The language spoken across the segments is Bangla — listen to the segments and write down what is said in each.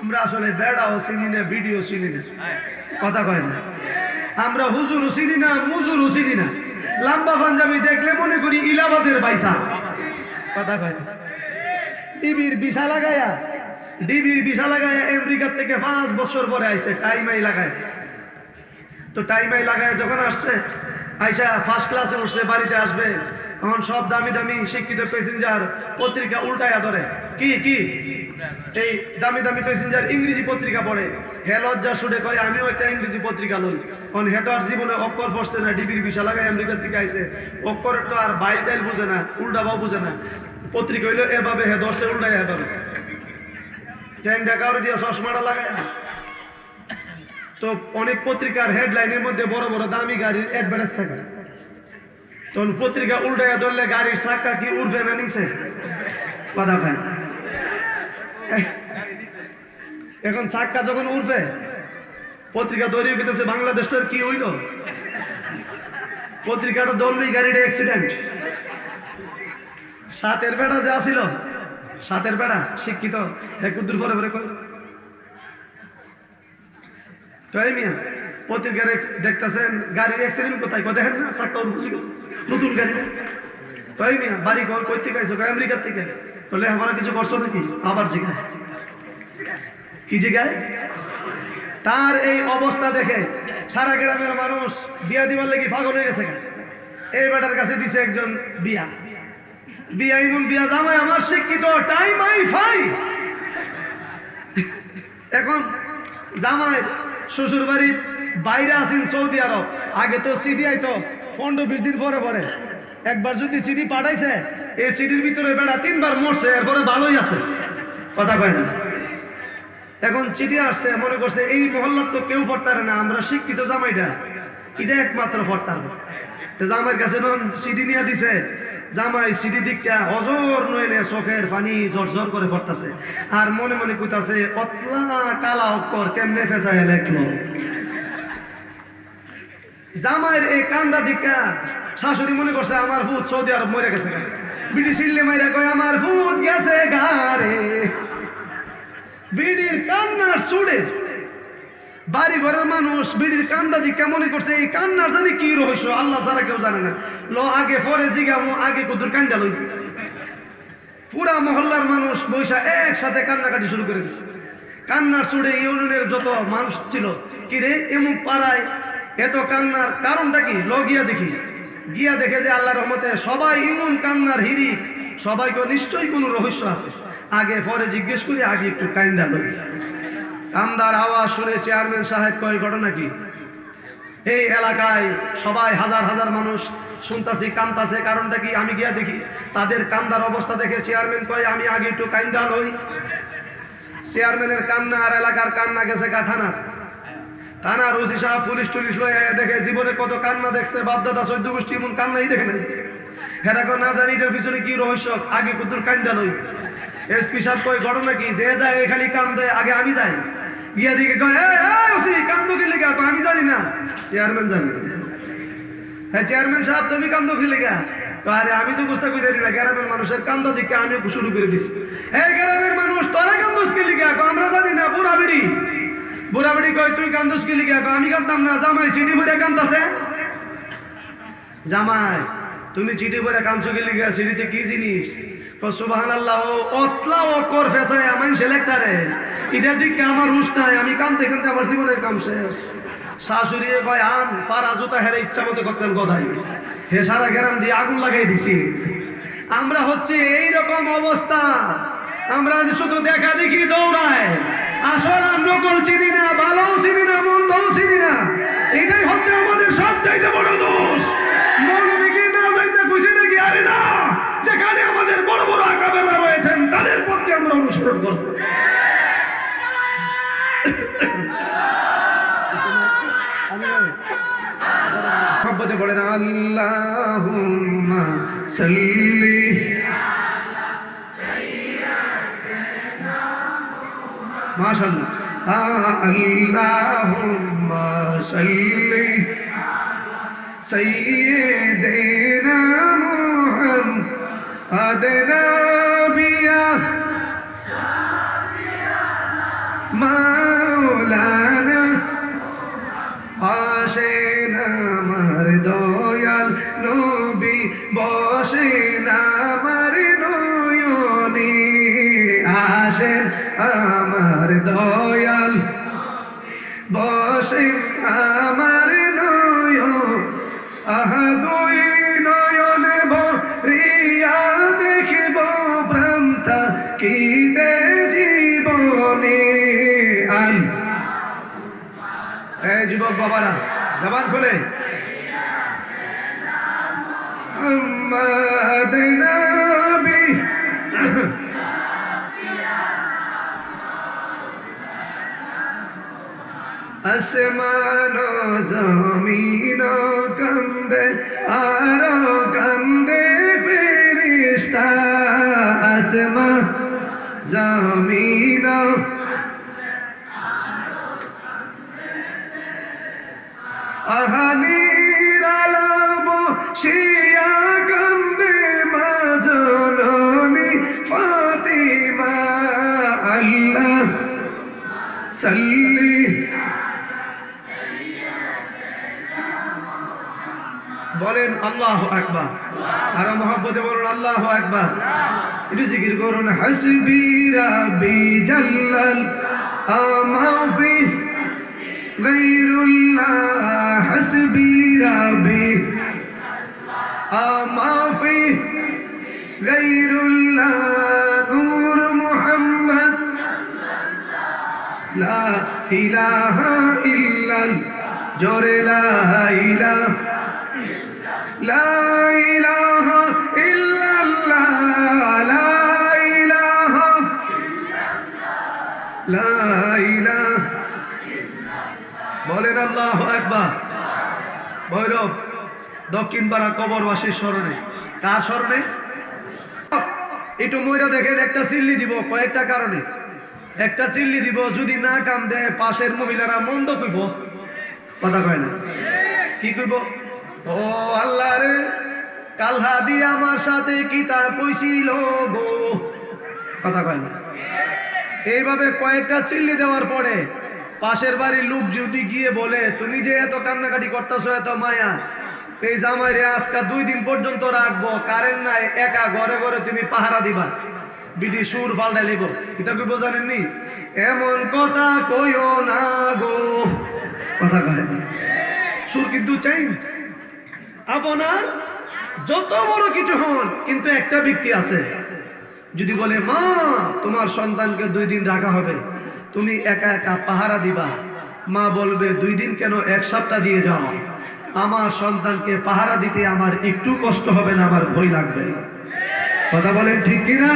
আমরা আসলে বেড়াও চিনি না, ভিডিও চিনি না, কথা কয় না। আমরা হুজুরও চিনি না, মুজুরও চিনি না। লম্বা পাঞ্জাবি দেখলে মনে করি ইলাবাদের বাইসা, কথা কয় না। ডিবির ভিসা লাগায়া আমেরিকা থেকে 5 বছর পরে আইছে, টাইমাই লাগায়। তো টাইমাই লাগায় যখন আসছে, আইসা ফার্স্ট ক্লাসে উঠছে, বাড়িতে আসবে, এখন সব দামি দামি শিক্ষিত প্যাসেঞ্জার পত্রিকা উল্টায়া ধরে। কি এই দামি দামি প্যাসেঞ্জার ইংরেজি পত্রিকা পড়ে। হে লজ্জা শুনে কয় আমিও একটা ইংরেজি পত্রিকা লই। কারণ হে তো আর জীবনে অক্ষর পড়ছে না, ডিবির ভিসা লাগায় আমেরিকা থেকে আইছে, অক্ষরের তো আর বাইল টাইল বুঝে না, উল্টাবাও বুঝে না। পত্রিকা হইলো এভাবে, হে দর্শে উল্টায় এভাবে ট্যাং ডাকাউরে দিয়ে চশমাটা লাগায়। তো অনেক পত্রিকার হেডলাইনের মধ্যে বড় বড় দামি গাড়ির অ্যাডভার্টাইজ থাকে। তখন পত্রিকা উল্টায়া ধরলে গাড়ির চাক্কা কি উঠবে না নিচে, কথা খায়। এখন চাক্কা যখন উঠবে, পত্রিকা তৈরি করতেছে বাংলাদেশটার কি হইল, পত্রিকাটা ধরলেই গাড়িটা অ্যাক্সিডেন্ট। সাতের বেড়া যে আসিল, সাতের বেড়া শিক্ষিত, এক উদ্দুর পরে পরে কয় মিয়া পত্রিকার দেখতেছেন গাড়ির অ্যাক্সিডেন্ট কোথায়, কয় দেখেন না চাক্কা উঠে গেছে নতুন গাড়িটা। কয় মিয়া বাড়ি কই থেকে আইসো, কয় আমেরিকার থেকে। বলে আমরা কিছু করছো নাকি, আবার জিগায় কি জিগায়। তার এই অবস্থা দেখে সারা গ্রামের মানুষ বিয়া দিবার লাগি পাগল হয়ে গেছে। এই বেটার কাছে দিছে একজন বিয়া এমন বিয়া, জামাই আমার শিক্ষিত, টাইম আই ফাই। এখন জামাই শ্বশুর বাড়ির বাইরে আছেন সৌদি আরব, আগে তো সিডি আইতো 15-20 দিন পরে পরে। একবার যদি সিডি পাঠাইছে, এই সিডির ভিতরে বেড়া 3 বার মরছে, এরপরে ভালোই আছে, কথা কয় না। এখন চিঠি আসছে, মনে করছে এই মহল্লার তো কেউ পড়তারে না, আমরা শিক্ষিত জামাইটা এটা একমাত্র পড়তার। জামাইয়ের কাছে সিডি নিয়ে দিছে, জামাই সিডি দিকা অজর নইলে চোখের পানি ঝরঝর করে পড়তাছে, আর মনে মনে কইতাছে অতলা কালা অক্ষর কেমনে ফেসায় লেখলো। জামাইয়ের এই কান্দা দিকা শাশুড়ি মনে করছে আমার ফুট সৌদি আরব মরে গেছে, বিডি সিল্লে মাইরা কয় আমার ফুট গেছে গারে। বিড়ির কান্নার সুরে বাড়ি ঘরের মানুষ বিড়ির কান্দা দিকে মনে করছে এই কান্নার জানি কি রহস্য, আল্লাহ ছাড়া কেউ জানে না। লো আগে পরে জিগামো, আগে কুদুর কান্দা লই। পুরা মহল্লার মানুষ বৈশা একসাথে কান্নাকাটি শুরু করে দিছে। কান্নার সুরে ইউনিয়নের যত মানুষ ছিল, কিরে এমন পাড়ায় এত কান্নার কারণটা কি, লো গিয়া দেখি। গিয়া দেখে যে আল্লাহর রহমতে সবাই ইমন কান্নার হিরি, সবাইকে নিশ্চয়ই কোনো রহস্য আছে। আগে পরে জিজ্ঞেস করি, আগে একটু কান্দা লই। কান্দার আওয়াজ শুনে চেয়ারম্যান সাহেব কয় ঘটনা কি। এই এলাকায় সবাই হাজার হাজার মানুষ শুনতাছি কান্দাছে, কারণটা কি আমি গিয়া দেখি। তাদের কান্দার অবস্থা দেখে চেয়ারম্যান কয় আমি আগে একটু কান্দা লই। চেয়ারম্যানের কান্না আর এলাকার কান্না গেছে থানার ওসি সাহেব পুলিশ টুলিশ লয়ে দেখে জীবনে কত কান্না দেখছে, বাপদাদা 14 গোষ্ঠী এমন কান্নাই দেখে নাই। হেরাকো না জানি এটার পিছনে কি রহস্য, আগে কুতুর কান্দা লই। এসপি সাহেব কয় ঘটনা কি, যে যায় খালি কান্দে, আগে আমি যাই। গিয়া দিকে কয় ওসি কান্দো কি লেগা, আমি জানি না, চেয়ারম্যান জানি। হ্যাঁ চেয়ারম্যান সাহেব তুমি কান্দো কি লেগা, আরে আমি তো বুঝতে কই দেরি না, গ্রামের মানুষের কান্দা দিকে আমি শুরু করে দিছি। এই গ্রামের মানুষ তোরা কান্দোস কি লেগা, আমরা জানি না। বুড়াবিড়ি কয় তুই কান্দোস কি লেগা, আমি কান্দতাম না। জামাই সিডি ভরে কান্দাছে। জামাই তুমি চিঠি করে কাঁদছো কি লিখা, সিঁড়িতে কি জিনিস, সুবহানাল্লাহ অতলা অক্ষর ফেসায় আমার সেলেক্টারে, এটা দিকে আমার হুশ নাই, আমি কাঁদতে কাঁদতে আমার জীবনের কাম শেষ। শাশুড়ি কয় আন ফারা জুতা হেরে ইচ্ছা মতো করতেন গদাই, হে সারা গ্রাম দিয়ে আগুন লাগাই দিছি। আমরা হচ্ছে এইরকম অবস্থা, আমরা শুধু দেখা দেখি দৌড়ায়, আসল নকল চিনি না, ভালোও চিনি না, মন্দও চিনি না। এটাই হচ্ছে আমাদের সবচাইতে বড় দোষ। মৌলবীকে না জানতে খুশি নাকি, আরে না, যেখানে আমাদের বড় বড় আকাবেররা রয়েছেন তাদের পথকে আমরা অনুসরণ করব। মহব্বতে বলেন আল্লাহুম্মা সাল্লি মাশাআল্লাহ, আল্লাহুম্মা সাল্লি সাইয়্যিদিনা মুহাম্মাদ নাবিয়া মাওলানা আসেন আমার দয়াল নবী বসেন আমার নয়নে আসেন আমার দয়াল বসেন আমার নয়ন দুই নয়নে ভরিয়া দেখিব প্রান্তা কিতে জীবনে আন এই যুবক বাবারা জবান খুলে মুহাম্মদ নবী আসমান জমিন কান্দে আর কান্দে ফেরেশতা আসমান জমিন আহানির আলাব শিয়া কান্দে মা জননী ফাতিমা আল্লাহ সাল্লি বলেন আল্লাহু আকবার আর মহব্বতে বলুন আল্লাহু আকবার একটু জিকির করুন হাসবি রাব্বি জাল্লাল আমাফি গায়রুল্লাহ হাসবি রাব্বি আমাফি গায়রুল্লাহ নূর মুহাম্মদ লা ইলাহা ইল্লাল জোরে লা ইলাহা لا إله إلا الله لا إله لا إله বলেন আল্লাহু আকবার ভৈরব দক্ষিণ পাড়া কবরবাসীর স্মরণে কার স্মরণে একটু মইরা দেখেন একটা চিল্লি দিব কয়েকটা কারণে একটা চিল্লি দিব যদি না কাম দেয় পাশের মহিলারা মন্দ কইব কথা কয় না কি কইব ও আল্লাহ রে কালহা দিয়ে আমার সাথে কিতা কইছিল গো কথা কয় না এইভাবে কয়েকটা চিল্লি দেওয়ার পরে পাশের বাড়ির লোক যদি গিয়ে বলে তুমি যে এত কান্নাকাটি করতেছো এত মায়া এই জামাইরে আজকা 2 দিন পর্যন্ত রাখবো কারেন্ট নাই একা ঘরে ঘরে তুমি পাহারা দিবা বিডি সুর ফালটা লিব কিতা কইব জানেননি এমন কথা কইও না গো কথা কয় না সুর কিন্তু চেঞ্জ আপনার যত বড় কিছু হন কিন্তু একটা ব্যক্তি আছে যদি বলে মা তোমার সন্তানকে 2 দিন রাখা হবে তুমি একা একা পাহারা দিবা মা বলবে 2 দিন কেন 1 সপ্তাহ দিয়ে যাও আমার সন্তানকে পাহারা দিতে আমার একটু কষ্ট হবে না আমার ভয় লাগবে না কথা বলেন ঠিক কি না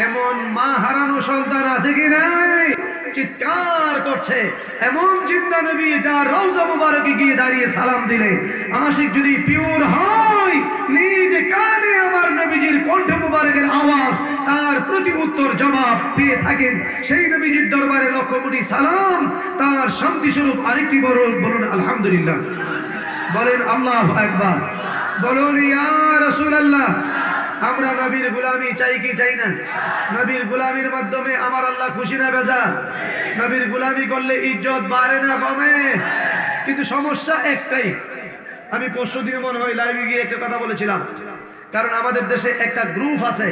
এমন মা হারানো সন্তান আছে কি নাই চিৎকার করছে এমন জিন্দা নবী যার রওজা মুবারকে গিয়ে দাঁড়িয়ে সালাম দিলে আশিক যদি পিওর হয় নিজ কানে আমার নবীজির কণ্ঠ মুবারকের আওয়াজ তার প্রতি উত্তর জবাব পেয়ে থাকেন সেই নবীজির দরবারে লক্ষ কোটি সালাম তার শান্তি স্বরূপ আরেকটি বলুন আলহামদুলিল্লাহ বলেন আল্লাহু আকবার বলুন ইয়া রাসূলুল্লাহ আমরা নবীর গোলামি চাই কি চাই না নবীর গোলামির মাধ্যমে আমার আল্লাহ খুশি না বেজার নবীর গোলামি করলে ইজ্জত বাড়ে না কমে কিন্তু সমস্যা একটাই আমি পরশুদিন মনে হয় লাইভে গিয়ে একটা কথা বলেছিলাম কারণ আমাদের দেশে একটা গ্রুপ আছে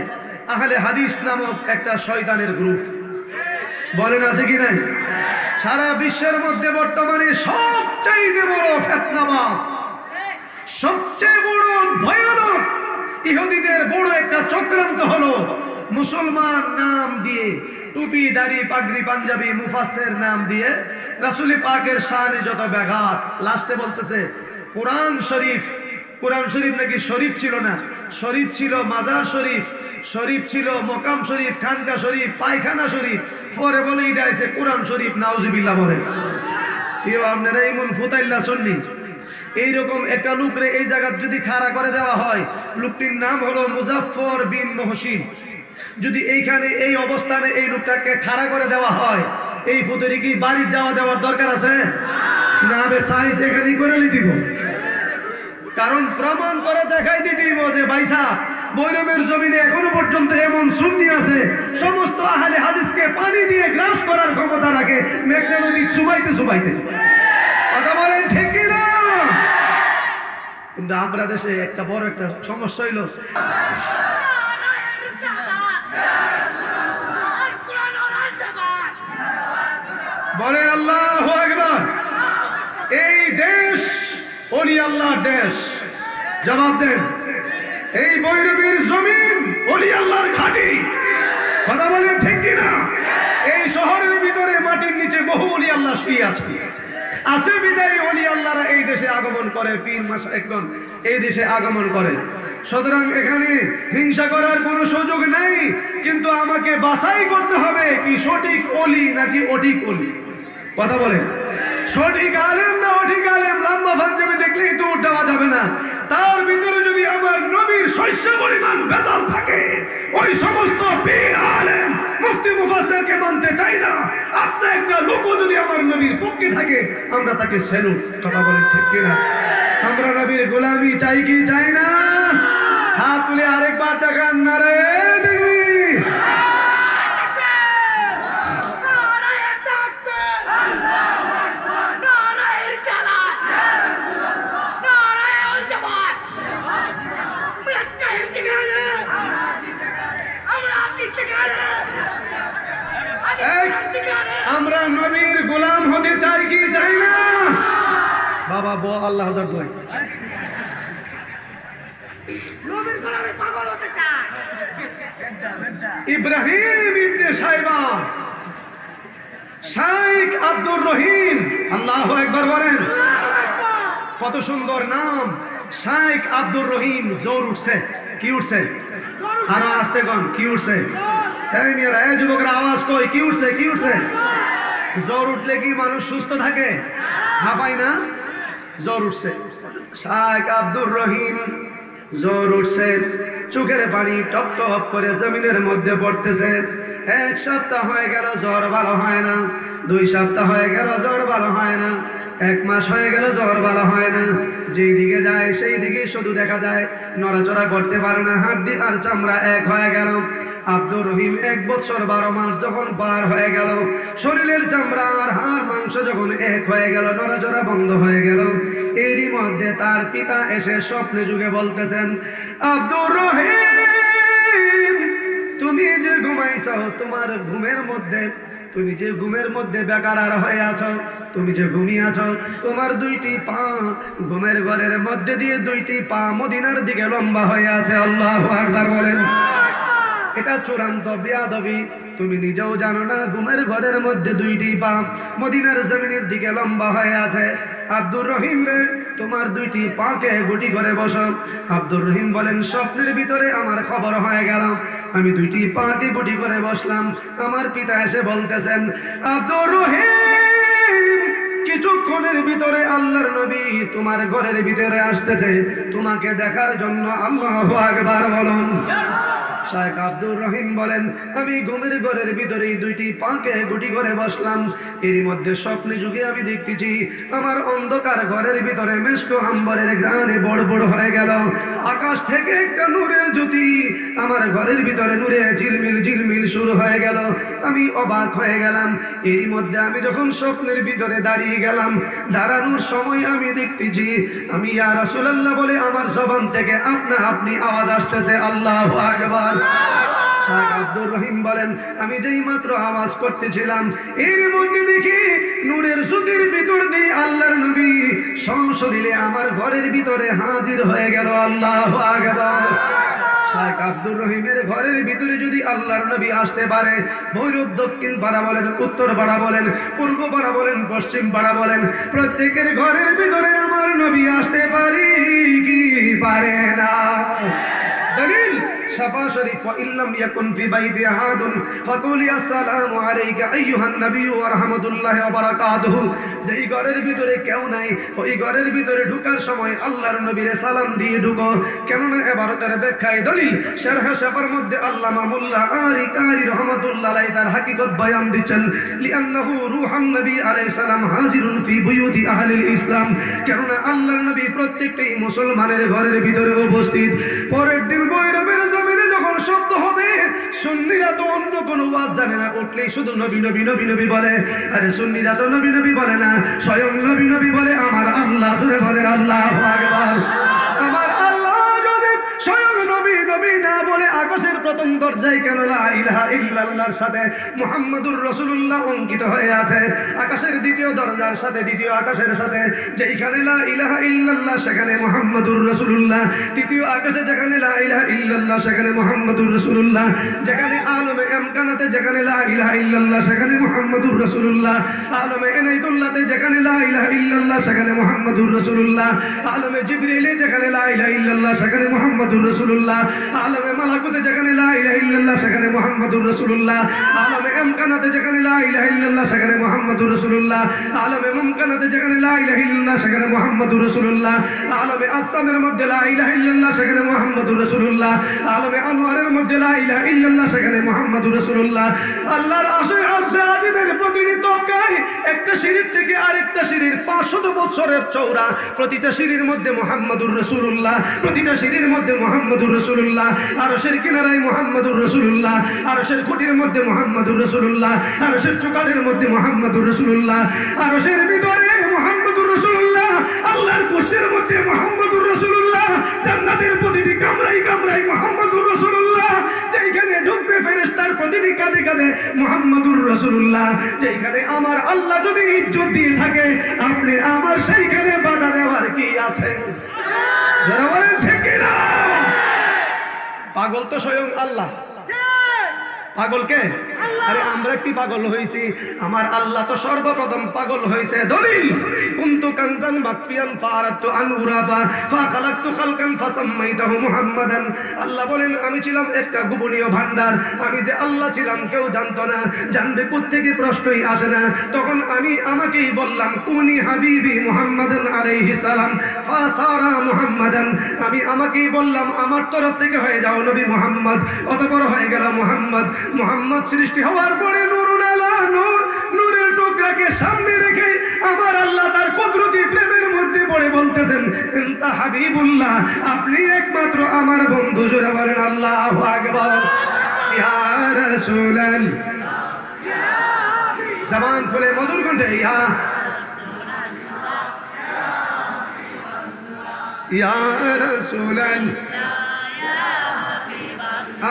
আহলে হাদিস নামক একটা শয়তানের গ্রুপ বলেন আছে কি নাই সারা বিশ্বের মধ্যে বর্তমানে সবচেয়ে বড় ফিতনাবাজ সবচেয়ে বড় ভয়ানক ইহুদিদের বড় একটা চক্রান্ত হলো মুসলমান নাম দিয়ে টুপি দাড়ি পাগড়ি পাঞ্জাবি মুফাসসির নাম দিয়ে রাসূল পাকের শানে যত ব্যাঘাত লাস্টে বলতেছে কোরআন শরীফ নাকি শরীফ ছিল না শরীফ ছিল মাজার শরীফ শরীফ ছিল মকাম শরীফ খানকা শরীফ পায়খানা শরীফ পরে বলে এটা আছে কোরআন শরীফ নাউজুবিল্লাহ বলেন কেউ আপনারা এমন ফুতাইল্লা শুননি এইরকম একটা লোকরে এই জায়গা যদি খাড়া করে দেওয়া হয় লোকটির নাম হলো মুজাফফর বিন মহসিন যদি এইখানে এই অবস্থানে এই লোকটাকে খাড়া করে দেওয়া হয় এই ফুতুরি কি বাড়ির যাওয়া দেওয়ার দরকার আছে না বে সাইজ এখানেই করে দিব কারণ প্রমাণ করে দেখাই দিতেইব যে ভাই সাহেব ভৈরবের জমিনে এখনো পর্যন্ত এমন সুন্নি আছে সমস্ত আহলে হাদিসকে পানি দিয়ে গ্রাস করে রাখে মেঘনা নদী চুবাইতে চুবাইতে। কথা বলেন ঠিক কি না? কিন্তু আমরা দেশে একটা বড় একটা সমস্যা হইল, বলেন আল্লাহু আকবার। এই দেশ ওলি আল্লাহর দেশ, জবাব দেন। এই ভৈরবের জমিন ওলি আল্লাহর ঘাঁটি। কথা বলেন ঠিক কিনা? এই শহরের ভিতরে মাটির নিচে বহু ওলি আল্লাহ শুয়ে আছে বিদায় ওলি আল্লাহরা এই দেশে আগমন করে, পীর মাশায়েখগণ এই দেশে আগমন করে। সুতরাং এখানে হিংসা করার কোনো সুযোগ নেই, কিন্তু আমাকে বাছাই করতে হবে কি সঠিক ওলি নাকি অঠিক ওলি। কথা বলেন, সঠিক আলেম না অঠিক আলেম। লম্বা পাঞ্জাবি দেখলেই তো দেওয়া যাবে না, তার ভিতরে যদি আমার নবীর শস্য পরিমাণ ভেজাল থাকে, ওই সমস্ত পীর আলেম মুফতি মুফাসসিরকে মানতে চাই না। আপনার একটা লোকও যদি আমার নবীর পক্ষে থাকে, আমরা তাকে সেলুট। কথা বলেন ঠিক কিনা? আমরা নবীর গোলামি চাই কি চাই না? হাত তুলে আরেকবার দেখান, নারে দেখবি। আমরা নবীর গোলাম হতে চাই কি চাই না? বাবা বো আল্লাহ দোয়াই ইব্রাহিম ইবনে সাইবান, শাইখ আব্দুর রহিম, আল্লাহু আকবার বলেন। কত সুন্দর নাম, শাইখ আব্দুর রহিম। জোর উঠছে, কি উঠছে? আরো আস্তে কন, কি উঠছে? এই মেয়েরা, এই যুবকরা আওয়াজ কই, কি উঠছে? কি উঠছে? জ্বর উঠলে কি মানুষ সুস্থ থাকে? হাঁপাই না? জ্বর উঠছে। শাইখ আব্দুর রহিম জ্বর উঠছে, চোখের পানি টপ টপ করে জমিনের মধ্যে পড়তেছে। এক সপ্তাহ হয়ে গেল জ্বর ভালো হয় না, 2 সপ্তাহ হয়ে গেল জ্বর ভালো হয় না, 1 মাস হয়ে গেল জ্বর ভালো হয় না। যেই দিকে যায় সেই দিকে শুধু দেখা যায় নড়াচড়া করতে পারে না, হাড্ডি আর চামড়া এক হয়ে গেল। আব্দুর রহিম 1 বছর 12 মাস যখন পার হয়ে গেল, শরীরের চামড়া আর হাড় মাংস যখন এক হয়ে গেল, নড়াচড়া বন্ধ হয়ে গেল, এরই মধ্যে তার পিতা এসে স্বপ্নে যুগে বলতেছেন, আব্দুর রহিম তুমি যে ঘুমাইছো, তোমার ঘুমের মধ্যে, তুমি যে ঘুমের মধ্যে বেকার হয়ে আছো, তুমি যে ঘুমিয়ে আছো, তোমার 2টি পা ঘুমের ঘরের মধ্যে দিয়ে 2টি পা মদিনার দিকে লম্বা হয়ে আছে। আল্লাহু আকবার বলেন। এটা চূড়ান্ত বেয়াদবি। তুমি নিজেও জানো না ঘুমের ঘরের মধ্যে 2টি পা মদিনার জমিনের দিকে লম্বা হয়ে আছে। আব্দুর রহিম রে, তোমার 2টি পাকে গুটি করে বসো। আব্দুর রহিম বলেন, স্বপ্নের ভিতরে আমার খবর হয়ে গেল, আমি 2টি পাকে গুটি করে বসলাম। আমার পিতা এসে বলতেছেন, আব্দুর রহিম কিছুক্ষণের ভিতরে আল্লাহর নবী তোমার ঘরের ভিতরে আসতেছে তোমাকে দেখার জন্য। আল্লাহু আকবার বলুন। শাইখ আব্দুর রহিম বলেন, আমি ঘুমের ঘরের ভিতরেই 2টি পাকে গুটি করে বসলাম। এরই মধ্যে স্বপ্নে যুগে আমি দেখতেছি আমার অন্ধকার ঘরের ভিতরে মেশক আম্বরের ঘ্রাণে বড় বড় হয়ে গেল। আকাশ থেকে একটা নূরের জ্যোতি আমার ঘরের ভিতরে নূরে ঝিলমিল ঝিলমিল শুরু হয়ে গেল। আমি অবাক হয়ে গেলাম। এরই মধ্যে আমি যখন স্বপ্নের ভিতরে দাঁড়িয়ে গেলাম, দাঁড়ানোর সময় আমি দেখতেছি আমি ইয়া রাসূলুল্লাহ বলে আমার জবান থেকে আপনি আওয়াজ আসতেছে। আল্লাহু আকবার। শাইখ আব্দুর রহিম বলেন, আমি যেই মাত্র আওয়াজ করতেছিলাম, এর মধ্যে দেখি নূরের জ্যোতির ভিতর দিয়ে আল্লাহর নবী সশরীরে আমার ঘরের ভিতরে হাজির হয়ে গেল। আল্লাহু আকবার। শাইখ আব্দুর রহিমের ঘরের ভিতরে যদি আল্লাহর নবী আসতে পারে, ভৈরব দক্ষিণ পাড়া বলেন, উত্তর পাড়া বলেন, পূর্ব পাড়া বলেন, পশ্চিম পাড়া বলেন, প্রত্যেকের ঘরের ভিতরে আমার নবী আসতে পারি কি পারে না? দলিল শাফা শরীফ, ইল্লাম ইয়াকুন ফি বাইতি আহাদুন ফাকুলি আসসালামু আলাইকা আইয়ুহান নবী ওয়া রাহমাতুল্লাহি ওয়া বারাকাতুহু। যেই ঘরের ভিতরে কেউ নাই, ওই ঘরের ভিতরে ঢোকার সময় আল্লাহর নবীরে সালাম দিয়ে ঢুকো। কেননা ইবারতের ব্যাখ্যায় দলিল শারহ শাফার মধ্যে আল্লামা মোল্লা আলী কারি রাহমাতুল্লাহ আলাইহি তার হাকিকত বয়ান দিচ্ছেন, লিআন্নাহু রূহান নবী আলাইহিস সালাম হাজিরুন ফি বুয়ুতি আহলিল ইসলাম। কেননা আল্লাহর নবী প্রত্যেকটি মুসলমানের ঘরের ভিতরে উপস্থিত। পরের দিন ভৈরবের জমিনে যখন এমন শব্দ হবে সুন্নিরা তো অন্য কোনো ওয়াজ জানে না, উঠলেই শুধু নবী নবী নবী নবী বলে। আরে সুন্নিরা তো নবী নবী বলে না, স্বয়ং নবী নবী বলে আমার আল্লাহ। জোরে বলেন আল্লাহু আকবার। আমার আল্লাহ যদি স্বয়ং নবী নবী না বলে আকাশের প্রথম দরজায় কেন লা ইলাহা ইল্লাল্লাহর সাথে মুহাম্মাদুর রাসূলুল্লাহ অঙ্কিত হয়ে আছে, আকাশের দ্বিতীয় দরজার সাথে দ্বিতীয় আকাশের সাথে যেখানে লা ইলাহা ইল্লাল্লাহ সেখানে মুহাম্মাদুর রাসূলুল্লাহ, তৃতীয় আকাশে যেখানে লা ইলাহা ইল্লাল্লাহ সেখানে মুহাম্মাদুর রাসূলুল্লাহ, যেখানে আলমে আমকানাতে যেখানে লা ইলাহা ইল্লাল্লাহ সেখানে মুহাম্মাদুর রাসূলুল্লাহ, আলমে ইনায়াতুল্লাহতে যেখানে লা ইলাহা ইল্লাল্লাহ সেখানে মুহাম্মাদুর রাসূলুল্লাহ, আলমে জিবরিলে যেখানে লা ইলাহা ইল্লাল্লাহ সেখানে মুহাম্মাদুর রাসূলুল্লাহ, আলমে মালাকুতে যেখানে লা ইলাহা ইল্লাল্লাহ সেখানে মুহাম্মাদুর রাসূলুল্লাহ, আলমে আমকানাতে যেখানে লা ইলাহা ইল্লাল্লাহ সেখানে মুহাম্মাদুর রাসূলুল্লাহ, আলমে মুমকানাতে যেখানে লা ইলাহা ইল্লাল্লাহ সেখানে মুহাম্মাদুর রাসূলুল্লাহ, আলমে আজসামের মধ্যে লা ইলাহা ইল্লাল্লাহ সেখানে মুহাম্মাদুর রাসূলুল্লাহ, আলমে আনোয়ারের মধ্যে লা ইলাহা ইল্লাল্লাহ সেখানে মুহাম্মাদুর রাসূলুল্লাহ। আল্লাহর আরশে আজিমের প্রতিটি তবকায় একটা সিঁড়ির থেকে আরেকটা সিঁড়ির 500 বছরের চওড়া, প্রতিটা সিঁড়ির মধ্যে মুহাম্মাদুর রাসূলুল্লাহ, প্রতিটা সিঁড়ির মধ্যে মুহাম্মাদুর রাসূলুল্লাহ, আরশের কিনারায় মুহাম্মাদুর রাসূলুল্লাহ, আরশের খুঁটির মধ্যে মুহাম্মাদুর রাসূলুল্লাহ, আরশের চুকারের মধ্যে মুহাম্মাদুর রাসূলুল্লাহ, আরশের ভিতরে মুহাম্মাদুর রাসূলুল্লাহ, আল্লাহর কুরসির মধ্যে মুহাম্মাদুর রাসূলুল্লাহ, জান্নাতের প্রতিটি কামরায় কামরায় মুহাম্মাদুর রাসূলুল্লাহ, যেখানে ঢুকবে ফেরেশতার প্রতিটি কাঁধে কাঁধে মুহাম্মাদুর রাসূলুল্লাহ। যেখানে আমার আল্লাহ যদি ইজ্জত দিয়ে থাকে আপনি আমার সেইখানে বাধা দেওয়ার কি আছে? যারা বলেন ঠিক কি না? পাগল তো স্বয়ং আল্লাহ। পাগল কে? আরে আমরা কি পাগল হইছি? আমার আল্লাহ তো সর্বপ্রথম পাগল হইছে। দলিল কুনতু কানজান মাকফিয়ান ফারাতু আন উরাবা ফাখালাকতু খালকান ফাসাম্মাইতাহু মুহাম্মাদান। আল্লাহ বলেন আমি ছিলাম একটা গোপনীয় ভান্ডার, আমি যে আল্লাহ ছিলাম কেউ জানতো না, জানবে কোত্থেকে প্রশ্নই আসে না। তখন আমি আমাকেই বললাম কুনি হাবিবি মুহাম্মাদান আলাইহিস সালাম ফাসারা মুহাম্মাদান, আমি আমাকেই বললাম আমার তরফ থেকে হয়ে যাও নবী মুহাম্মদ, অতঃপর হয়ে গেল মুহাম্মদ। মুহাম্মদ সৃষ্টি হওয়ার পরে নূরুল আলা নূর, নূরের টুকরাকে সামনে রেখে আমার আল্লাহ তার কুদরতি প্রেমের মধ্যে পড়ে বলতেছেন ইনতা হাবিবুল্লাহ, আপনি একমাত্র আমার বন্ধু। জোরে বলেন আল্লাহু আকবার। ইয়া রাসূলান, জবান খুলে মধুর কণ্ঠে ইয়া ইয়া রাসূলান,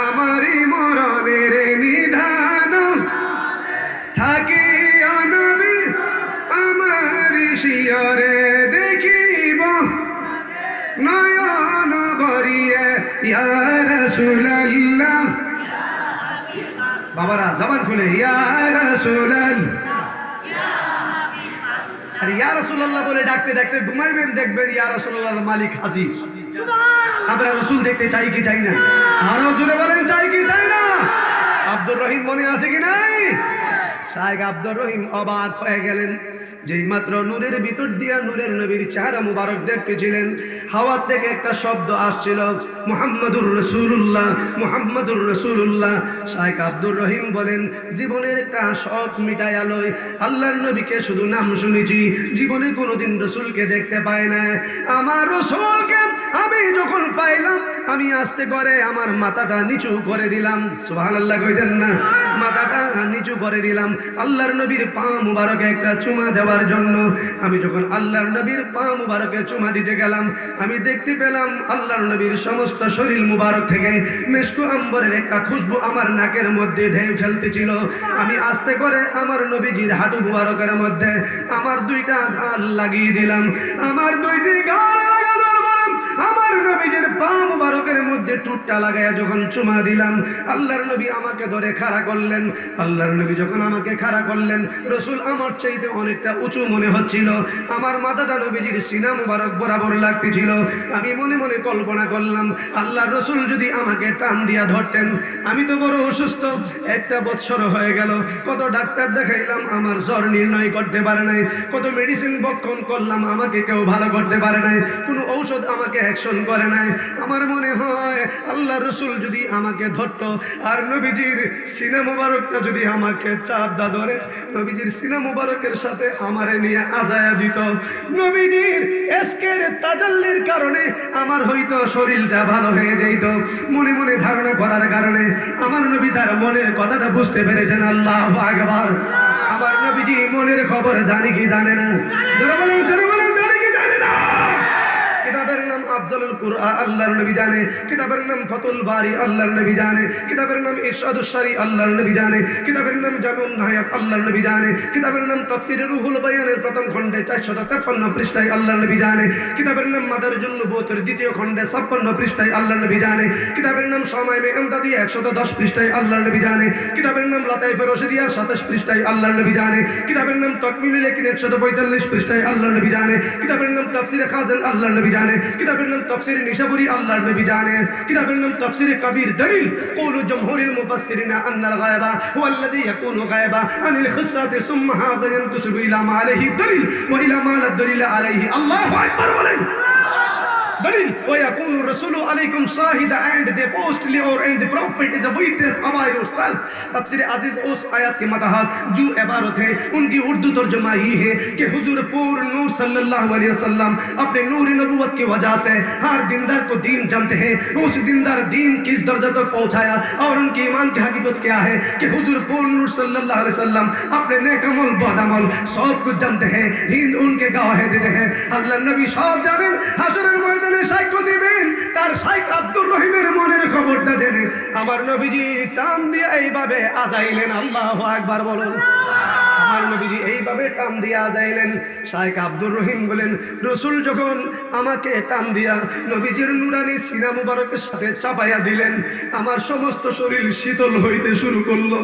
আমারি মরণের নিধান থাকি নবী, আমার শিয়রে দেখিব নয়ন ভরিয়ে ইয়া রাসূলুল্লাহ। বাবারা জবান খুলে ইয়া রাসূলুল্লাহ। আর ইয়া রাসূলুল্লাহ বলে ডাকতে ডাকতে ঘুমাইবেন, দেখবেন ইয়া রাসূলুল্লাহ মালিক হাজির। আমরা রাসূল দেখতে চাই কি চাই না? আর রাসূলে বলেন চাই কি চাই না? আব্দুর রহিম মনে আছে কি নাই? শায়েখ আব্দুর রহিম অবাক হয়ে গেলেন। যেই মাত্র নূরের ভিতর দিয়া নূরের নবীর চেহারা মুবারক দেখতেছিলেন, হাওয়া থেকে একটা শব্দ আসছিল মুহাম্মাদুর রাসূলুল্লাহ, মুহাম্মাদুর রাসূলুল্লাহ। শায়েখ আব্দুর রহিম বলেন জীবনের একটা শখ মিটাইয়া লই, আল্লাহর নবীকে শুধু নাম শুনেছি, জীবনে কোনোদিন রাসূলকে দেখতে পাই না। আমার রাসূলকে আমি যখন পাইলাম আমি আস্তে করে আমার মাথাটা নিচু করে দিলাম। সুবহানাল্লাহ কইতেন না? মাথাটা নিচু করে দিলাম আল্লাহর নবীর পা মুবারকে একটা চুমা দেওয়ার জন্য। আমি যখন আল্লাহর নবীর পা মুবারকে চুমা দিতে গেলাম, আমি দেখতে পেলাম আল্লাহর নবীর সমস্ত শরীর মুবারক থেকে মেশকু আম্বরের একটা খুশবু আমার নাকের মধ্যে ঢেউ খেলতেছিল। আমি আস্তে করে আমার নবীজির হাঁটু মুবারকের মধ্যে আমার দুইটা গাল লাগিয়ে দিলাম। আমার দুইটি গাল লাগানোর পর আমার নবীজির পা মুবারকের মধ্যে টুটটা লাগাইয়া যখন চুমা দিলাম, আল্লাহর নবী আমাকে ধরে খাড়া করলেন। আল্লাহর নবী যখন আমাকে খাড়া করলেন, রাসূল আমার চাইতে অনেকটা উঁচু মনে হচ্ছিল। আমার মাথাটা নবীজির সিনা মুবারক বরাবর লাগতেছিল। আমি মনে মনে কল্পনা করলাম আল্লাহর রাসূল যদি আমাকে টান দিয়া ধরতেন। আমি তো বড় অসুস্থ, 1 বছর হয়ে গেল, কত ডাক্তার দেখাইলাম আমার জ্বর নির্ণয় করতে পারে নাই, কত মেডিসিন বক্ষণ করলাম আমাকে কেউ ভালো করতে পারে নাই, কোনো ঔষধ আমাকে অ্যাকশন করে নাই। আমার মনে হয় আল্লাহ রসুল যদি আমাকে ধরতো আর নবীজির সিনা মুবারকটা যদি আমাকে চাপ দা ধরে নবীজির সিনা মুবারকের সাথে আমারে নিয়ে আজায়া দিত, নবীজির এসকের তাজাল্লির কারণে আমার হয়তো শরীরটা ভালো হয়ে যেত। মনে মনে ধারণা করার কারণে আমার নবী তার মনের কথাটা বুঝতে পেরেছেন। আল্লাহু আকবার। আমার নবীজি মনের খবর জানে কি জানে না? জোরে বলেন, জোরে বলেন, জানে কি জানে না? কিতাবের নাম আফজালুল কুরআন, আল্লাহর নবী জানে। কিতাবের নাম ফাতুল বারি, আল্লাহর নবী জানে। কিতাবের নাম ইরশাদুশ শারি, আল্লাহর নবী জানে। কিতাবের নাম জামিউন নাহায়াত, আল্লাহর নবী জানে। কিতাবের নাম তাফসীর রুহুল বায়ানের প্রথম খণ্ডে 453 পৃষ্ঠায় আল্লাহর নবী জানে। কিতাবের নাম মাদারিজুন নবুওয়াতের দ্বিতীয় খণ্ডে 56 পৃষ্ঠায় আল্লাহর নবী জানে। কিতাবের নাম শামাইমে ইমদাদিয়া 110 পৃষ্ঠায় আল্লাহর নবী জানে। কিতাবের নাম লাতাইফে রশিদিয়া 27 পৃষ্ঠায় আল্লাহর নবী জানে। কিতাবের নাম তাকমিলুল ইয়াকিন 145 পৃষ্ঠায় আল্লাহর নবী জানে। কিতাবের নাম তাফসীরে খাজান, আল্লাহর নবী জানে। কিতাবের নাম তাফসীর নিশাপুরি, আল্লাহর নবী জানে। কিতাবের নাম তাফসীর কবির দলিল কওলু জমহুরিল মুফাসসিরিনা আন্নাল গায়বা হুয়াল্লাযী ইয়াকুনু গায়বা আনিল খিসাতি সুম্মা হাযা ইয়ানতাসিবু ইলা মা আলাইহি দলিল ওয়া ইলা মা লা দলিল আলাইহি। আল্লাহু আকবার বলেন। দলিল ওয়া ইয়াকুনু রাসূলু আলাইকুম Shahida and the apostoli or and the prophet is a witness about yourself। तफसीर अजीज उस आयत के मतहत जो इबारत है उनकी उर्दू तर्जुमा ही है कि हुजूर पूर्ण नूर सल्लल्लाहु अलैहि वसल्लम अपने नूर नबूवत की वजह से हर दीनदार को दीन जानते हैं। उस दीनदार दीन किस दर्जा तक पहुंचाया और उनके ईमान की हकीकत क्या है कि हुजूर पूर्ण नूर सल्लल्लाहु अलैहि वसल्लम अपने नेक अमल बद अमल सब कुछ जानते हैं, हिंद उनके गवाही देते हैं। अल्लाह नबी सब जानें, হাশরের ময়দানে সাক্ষ্য দিবেন তার শাইখ আব্দুর রহিমের মনের খবরটা জেনে আমার নবীজি টান দিয়ে এইভাবে আজাইলেন। আল্লাহু আকবার বলুন। আমার নবীজি এইভাবে টান দিয়ে আজাইলেন। শাইখ আব্দুর রহিম বলেন রসুল যখন আমাকে টান দিয়া নবীজির নুরানি সিনা মুবারকের সাথে চাপাইয়া দিলেন আমার সমস্ত শরীর শীতল হইতে শুরু করলো।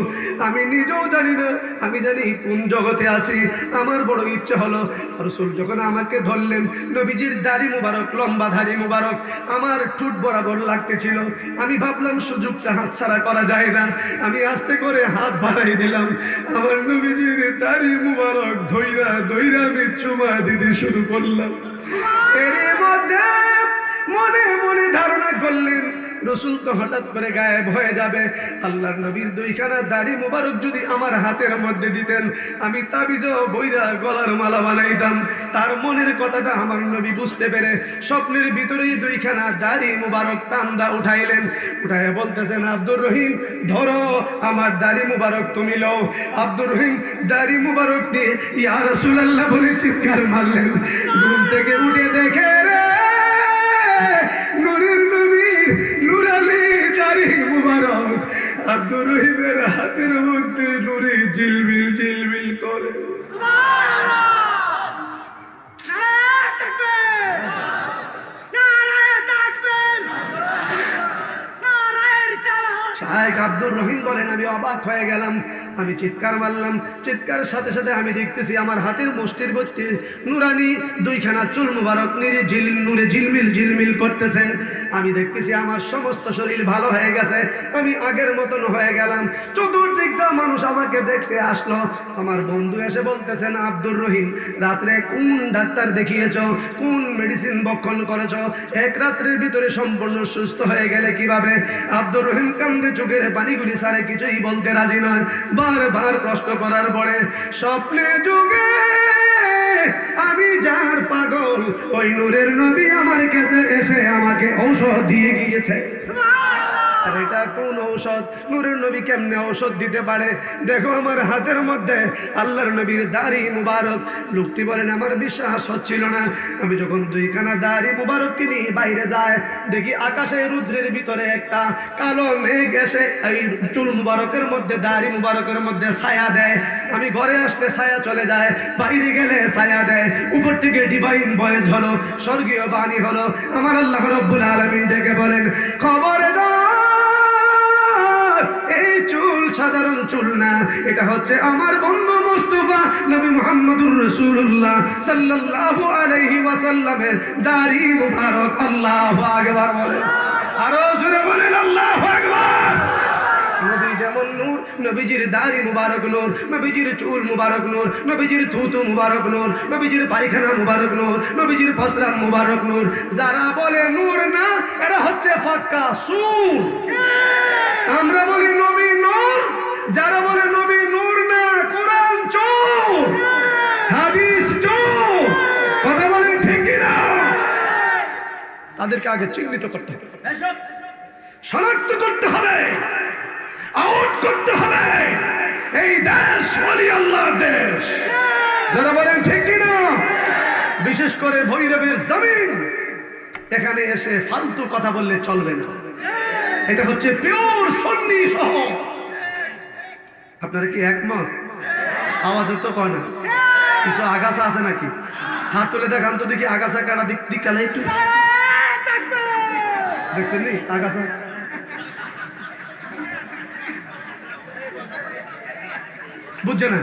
আমি নিজেও জানি না আমি জানি কোন জগতে আছি। আমার বড় ইচ্ছা হলো রসুল যখন আমাকে ধরলেন নবীজির দাড়ি মুবারক, লম্বা দাড়ি মুবারক আমার ঠোঁট বরাবর লাগতেছিল। আমি ভাবলাম সুযোগটা হাতছাড়া করা যায় না। আমি আস্তে করে হাত বাড়াই দিলাম, আমার নবীজির দাড়ি মুবারক ধইরা ধইরা আমি চুমা দিতে শুরু করলাম। এর মধ্যে মনে মনে ধারণা করলেন রসুল তো হঠাৎ করে গায়েব হয়ে যাবে। আল্লাহর নবীর দুইখানা দাড়ি মুবারক যদি আমার হাতের মধ্যে দিতেন আমি তাবিজ বইরা গলার মালা বানাইতাম। তার মনের কথাটা আমার নবী বুঝতে পেরে স্বপ্নের ভিতরেই দুইখানা দাড়ি মুবারক টান্দা উঠাইলেন। উঠাইয়া বলতেছেন আব্দুর রহিম ধরো আমার দাড়ি মুবারক তুমি লও। আব্দুর রহিম দাড়ি মুবারক দিয়ে ইয়া রাসূলুল্লাহ বলে চিৎকার মারলেন। ঘুম থেকে উঠে দেখে রে নূরের নবীর নুরানি দাড়ি মুবারক আব্দুর রহিমের হাতের মধ্যে নুরে ঝিলমিল ঝিলমিল করে। শাইখ আব্দুর রহিম বলেন আমি অবাক হয়ে গেলাম। আমি চিৎকার মারলাম। চিৎকারের সাথে সাথে আমি দেখতেছি আমার হাতের মুষ্টির ভর্তি নুরানি দুইখানা চুল মুবারক নূরে ঝিলমিল ঝিলমিল করতেছে। আমি দেখতেছি আমার সমস্ত শরীর ভালো হয়ে গেছে। আমি আগের মতন হয়ে গেলাম। চতুর্দিকটা মানুষ আমাকে দেখতে আসলো। আমার বন্ধু এসে বলতেছেন আব্দুর রহিম রাত্রে কোন ডাক্তার দেখিয়েছ, কোন মেডিসিন বক্ষণ করেছ, এক রাত্রের ভিতরে সম্পূর্ণ সুস্থ হয়ে গেলে কিভাবে? আব্দুর রহিম কান্দে চোখের পানিগুলি সারে কিছুই বলতে রাজি নয়। বারবার প্রশ্ন করার পরে স্বপ্নে যুগে আমি যার পাগল ওই নূরের নবী আমার কাছে এসে আমাকে ঔষধ দিয়ে গিয়েছে। আর এটা কোন ঔষধ? নূরের নবী কেমনে ঔষধ দিতে পারে? দেখো আমার হাতের মধ্যে আল্লাহর নবীর দাড়ি মুবারক। লোকটি বলেন আমার বিশ্বাস হচ্ছিল না। আমি যখন দুইখানা দাড়ি মুবারক কিনি বাইরে যায় দেখি আকাশে রুদ্রের ভিতরে একটা কালো মেঘ এসে এই চুল মুবারকের মধ্যে দাড়ি মুবারকের মধ্যে ছায়া দেয়। আমি ঘরে আসলে ছায়া চলে যায়, বাইরে গেলে ছায়া দেয়। উপর থেকে ডিভাইন ভয়েস হলো, স্বর্গীয় বাণী হলো। আমার আল্লাহ রাব্বুল আলামিন ডেকে বলেন খবরদার এই চুল সাধারণ চুল না, এটা হচ্ছে আমার বন্ধু মুস্তাফা নবী মুহাম্মদুর রাসূলুল্লাহ সাল্লাল্লাহু আলাইহি ওয়াসাল্লামের দাড়ি মুবারক। আল্লাহু আকবার বলেন, আরো জোরে বলেন আল্লাহু আকবার। নবী যেমন নূর, নবীজির দাড়ি মুবারক নূর, নবীজির চুল মুবারক নূর, নবীজির থুতু মুবারক নূর, নবীজির পায়খানা মুবারক নূর, নবীজির ফসরাম মুবারক নূর। যারা বলে নূর না, এরা হচ্ছে ফাতকা সুর। আমরা বলি নবী নূর, যারা বলে নবী নূর না, কোরআন চোর, হাদিস চোর। কথা বলেন ঠিক কিনা? তাদেরকে আগে চিহ্নিত করতে হবে, শনাক্ত করতে হবে, আউট করতে হবে। এই দেশ ওলি আল্লাহর দেশ। যারা বলেন ঠিক কিনা? বিশেষ করে ভৈরবের জমিন, এখানে এসে ফালতু কথা বললে চলবে না। এটা হচ্ছে পিওর সুন্নি শহর। আপনারা কি একমত? আওয়াজ তো কয় না। কিছু আগাছা আছে নাকি? হাত তুলে দেখান তো দেখি, আগাছা কাটা দিক কালে একটু দেখছেন নি আগাছা? বুঝছে না?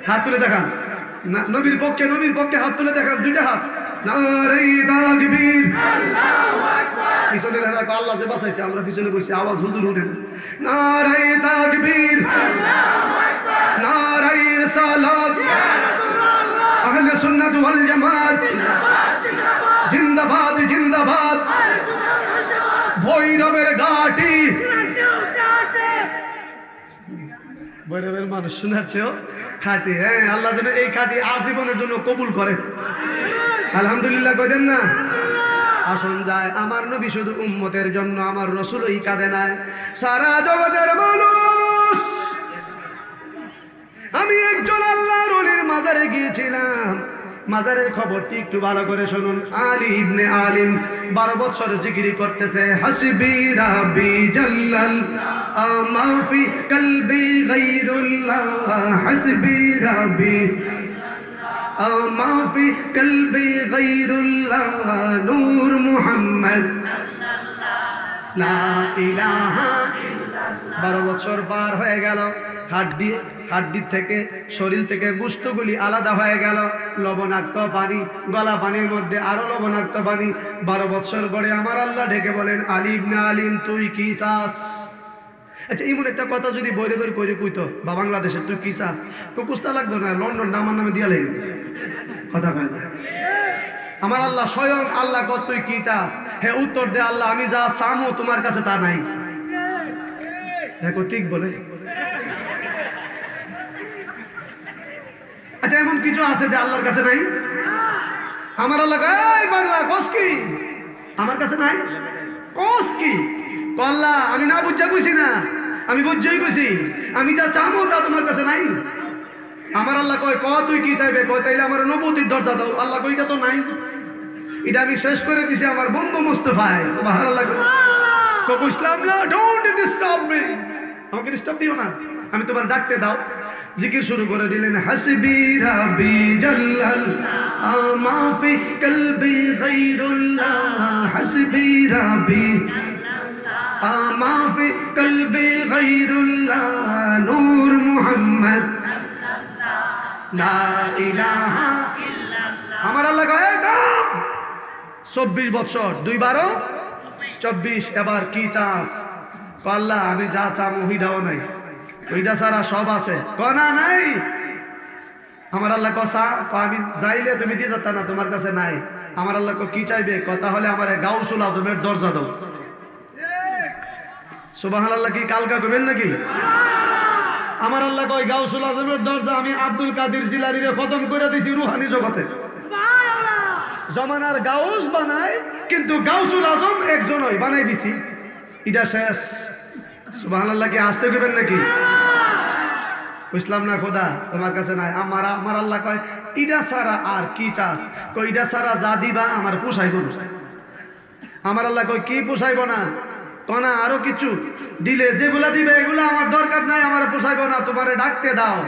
হাত তুলে দেখান। নবীর পক্ষে হাত তুলে দেখান, দুইটা হাত। নারে তাকবীর, পিছনের এলাকা আল্লাহ যে বাঁচাইছে, আমরা পিছনে বসে আওয়াজ হুজুর উঠে না। নারে তাকবীর, নারে রিসালাত, আহলে সুন্নাত ওয়াল জামাত জিন্দাবাদ, জিন্দাবাদ। ভৈরবের ঘাটি, ভৈরবের মানুষ শোনার চেয়েও খাঁটি। হ্যাঁ, আল্লাহ যেন এই খাঁটি আজীবনের জন্য কবুল করে। আলহামদুলিল্লাহ কইদেন না? আসন যায় আমার নবী শুধু উম্মতের জন্য, আমার রসুল এই কাঁদে নাই, সারা জগতের মানুষ। আমি একজন আল্লাহর ওলির মাজারে গিয়েছিলাম। মাজারের খবরটি একটু ভালো করে শুনুন। আলী ইবনে আলিম 12 বছর জিকিরি করতেছে, হাসবি রাব্বি জাল্লাল আমা ফি কলবি গায়রুল্লাহ, হাসবি রাব্বি আমা ফি কলবি গায়রুল্লাহ, নূর মুহাম্মদ লা ইলাহা। 12 বছর পার হয়ে গেল, হাড্ডি থেকে, শরীর থেকে গোশতগুলি আলাদা হয়ে গেল, লবণাক্ত পানি, গলা পানির মধ্যে আরো লবণাক্ত পানি। 12 বছর পরে আমার আল্লাহ ডেকে বলেন, আলী ইবনে আলিম তুই কি চাস? আচ্ছা, এমন একটা কথা যদি বৈরবের কইরে কইতো বা বাংলাদেশের, তুই কি চাস? তো কুস্তা লাগতো না, লন্ডন আমার নামে দিয়া লাগে কথা পায় না। আমার আল্লাহ স্বয়ং আল্লাহ কত তুই কি চাস? হে উত্তর দে, আল্লাহ আমি যা চামো তোমার কাছে তা নাই। দেখো ঠিক বলে। আচ্ছা, এমন কিছু আছে যে আল্লাহর কাছে নাই? আমার আল্লাহ এই বাংলা কস কি আমার কাছে নাই? কস কি? আল্লাহ আমি না বুঝা কইছি না, আমি বুঝাই কইছি, আমি যা চামো তা তোমার কাছে নাই। আমার আল্লাহ কয় ক তুই কি চাইবে? কয় তাইলে আমার নবুতির দরজা দাও। আল্লাহ কই এটা তো নাই, এটা আমি শেষ করে দিছি আমার বন্ধু মুস্তাফায়। সুবহানাল্লাহ। কইছিলাম না, ডোন্ট ডিস্টার্ব মি, আমাকে ডিস্টার্ব দিও না, আমি তোমার ডাকতে দাও। জিকির শুরু করে দিলেন, হাসবি রাব্বি জাল্লাল আমা ফি কলবি গায়রুল্লাহ, হাসবি রাব্বি আমা ফি কলবি গায়রুল্লাহ, নূর মুহাম্মদ লা ইলাহা ইল্লাল্লাহ। আমার আল্লাহ কয় দাম 24 বছর, 2 12 24। এবার কি চাস? আল্লাহ আমি যা চাম ওইটাও নাই, ওইটা ছাড়া সব আছে। কনা নাই। আমার আল্লাহ কসা আমি যাইলে তুমি দিয়ে দিতা না, তোমার কাছে নাই। আমার আল্লাহ কি চাইবে? কথা হলে আমার গাউসুল আজমের দরজা দাও। সুবহানাল্লাহ। কি কালকা কইবেন নাকি? আমার আল্লাহ কয় গাউসুল আজমের দরজা আমি আব্দুল কাদের জিলানীরে খতম করে দিছি রুহানি জগতে। জমানার গাউস বানায়, কিন্তু গাউসুল আজম একজনই বানাই দিছি, এটা শেষ। সুবহানাল্লাহ। কি আসতে কইবেন নাকি? বুঝলাম না খোদা তোমার কাছে নাই। আমার আল্লাহ কয় ইডা ছাড়া আর কি চাস? কই ইডা ছাড়া যা দিবা আমার পোষাইব না। আমার আল্লাহ কয় কি পোষাইব না? কনা আরো কিছু দিলে যেগুলা দিবে এগুলা আমার দরকার নাই, আমার পোষাইব না, তোমারে ডাকতে দাও।